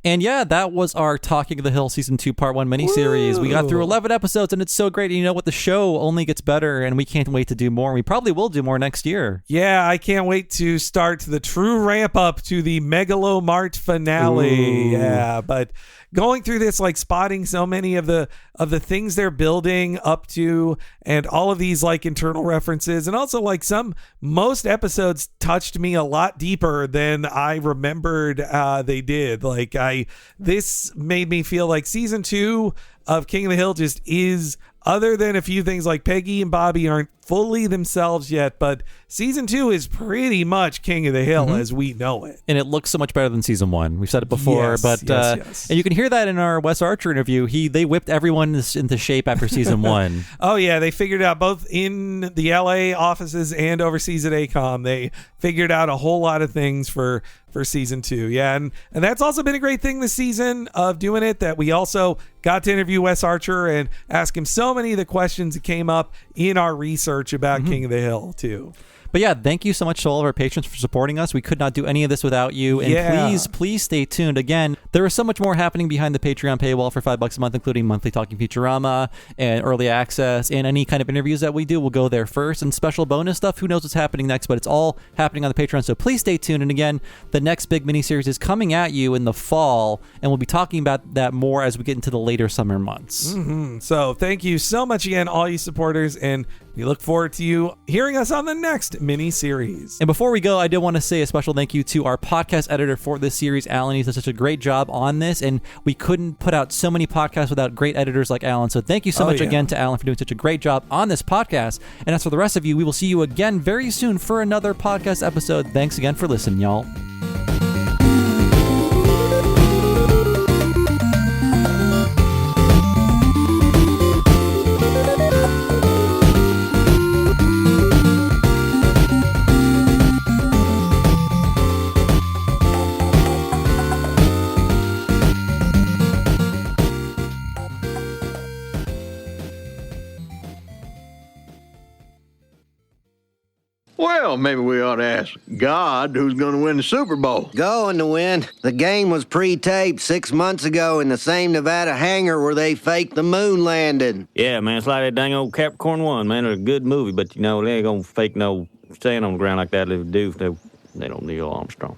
And yeah, that was our Talking of the Hill Season 2 Part 1 miniseries. We got through 11 episodes, and it's so great. And you know what? The show only gets better, and we can't wait to do more. We probably will do more next year.
Yeah, I can't wait to start the true ramp up to the Megalomart finale. Yeah, but going through this, like spotting so many of the things they're building up to, and all of these like internal references, and also like most episodes touched me a lot deeper than I remembered they did. Like this made me feel like season 2 of King of the Hill just is, other than a few things like Peggy and Bobby aren't fully themselves yet, but season 2 is pretty much King of the Hill as we know it.
And it looks so much better than season 1. We've said it before,
yes.
And you can hear that in our Wes Archer interview. They whipped everyone into shape after season 1.
Oh yeah, they figured out both in the LA offices and overseas at ACOM. They figured out a whole lot of things for season 2. Yeah, and that's also been a great thing this season of doing it, that we also got to interview Wes Archer and ask him so many of the questions that came up in our research about King of the Hill too.
But yeah, thank you so much to all of our patrons for supporting us. We could not do any of this without you. And please stay tuned. Again, there is so much more happening behind the Patreon paywall for $5 a month, including monthly Talking Futurama and early access, and any kind of interviews that we do will go there first, and special bonus stuff. Who knows what's happening next, but it's all happening on the Patreon. So please stay tuned. And again, the next big miniseries is coming at you in the fall, and we'll be talking about that more as we get into the later summer months.
So thank you so much again, all you supporters, and we look forward to you hearing us on the next mini-series.
And before we go, I did want to say a special thank you to our podcast editor for this series, Alan. He's done such a great job on this, and we couldn't put out so many podcasts without great editors like Alan. So thank you so much again to Alan for doing such a great job on this podcast. And as for the rest of you, we will see you again very soon for another podcast episode. Thanks again for listening, y'all.
Well, maybe we ought to ask God who's going to win the Super Bowl.
Going to win. The game was pre-taped 6 months ago in the same Nevada hangar where they faked the moon landing.
Yeah, man, it's like that dang old Capricorn 1, man. It's a good movie, but, you know, they ain't going to fake no staying on the ground like that if they do. They don't Neil Armstrong.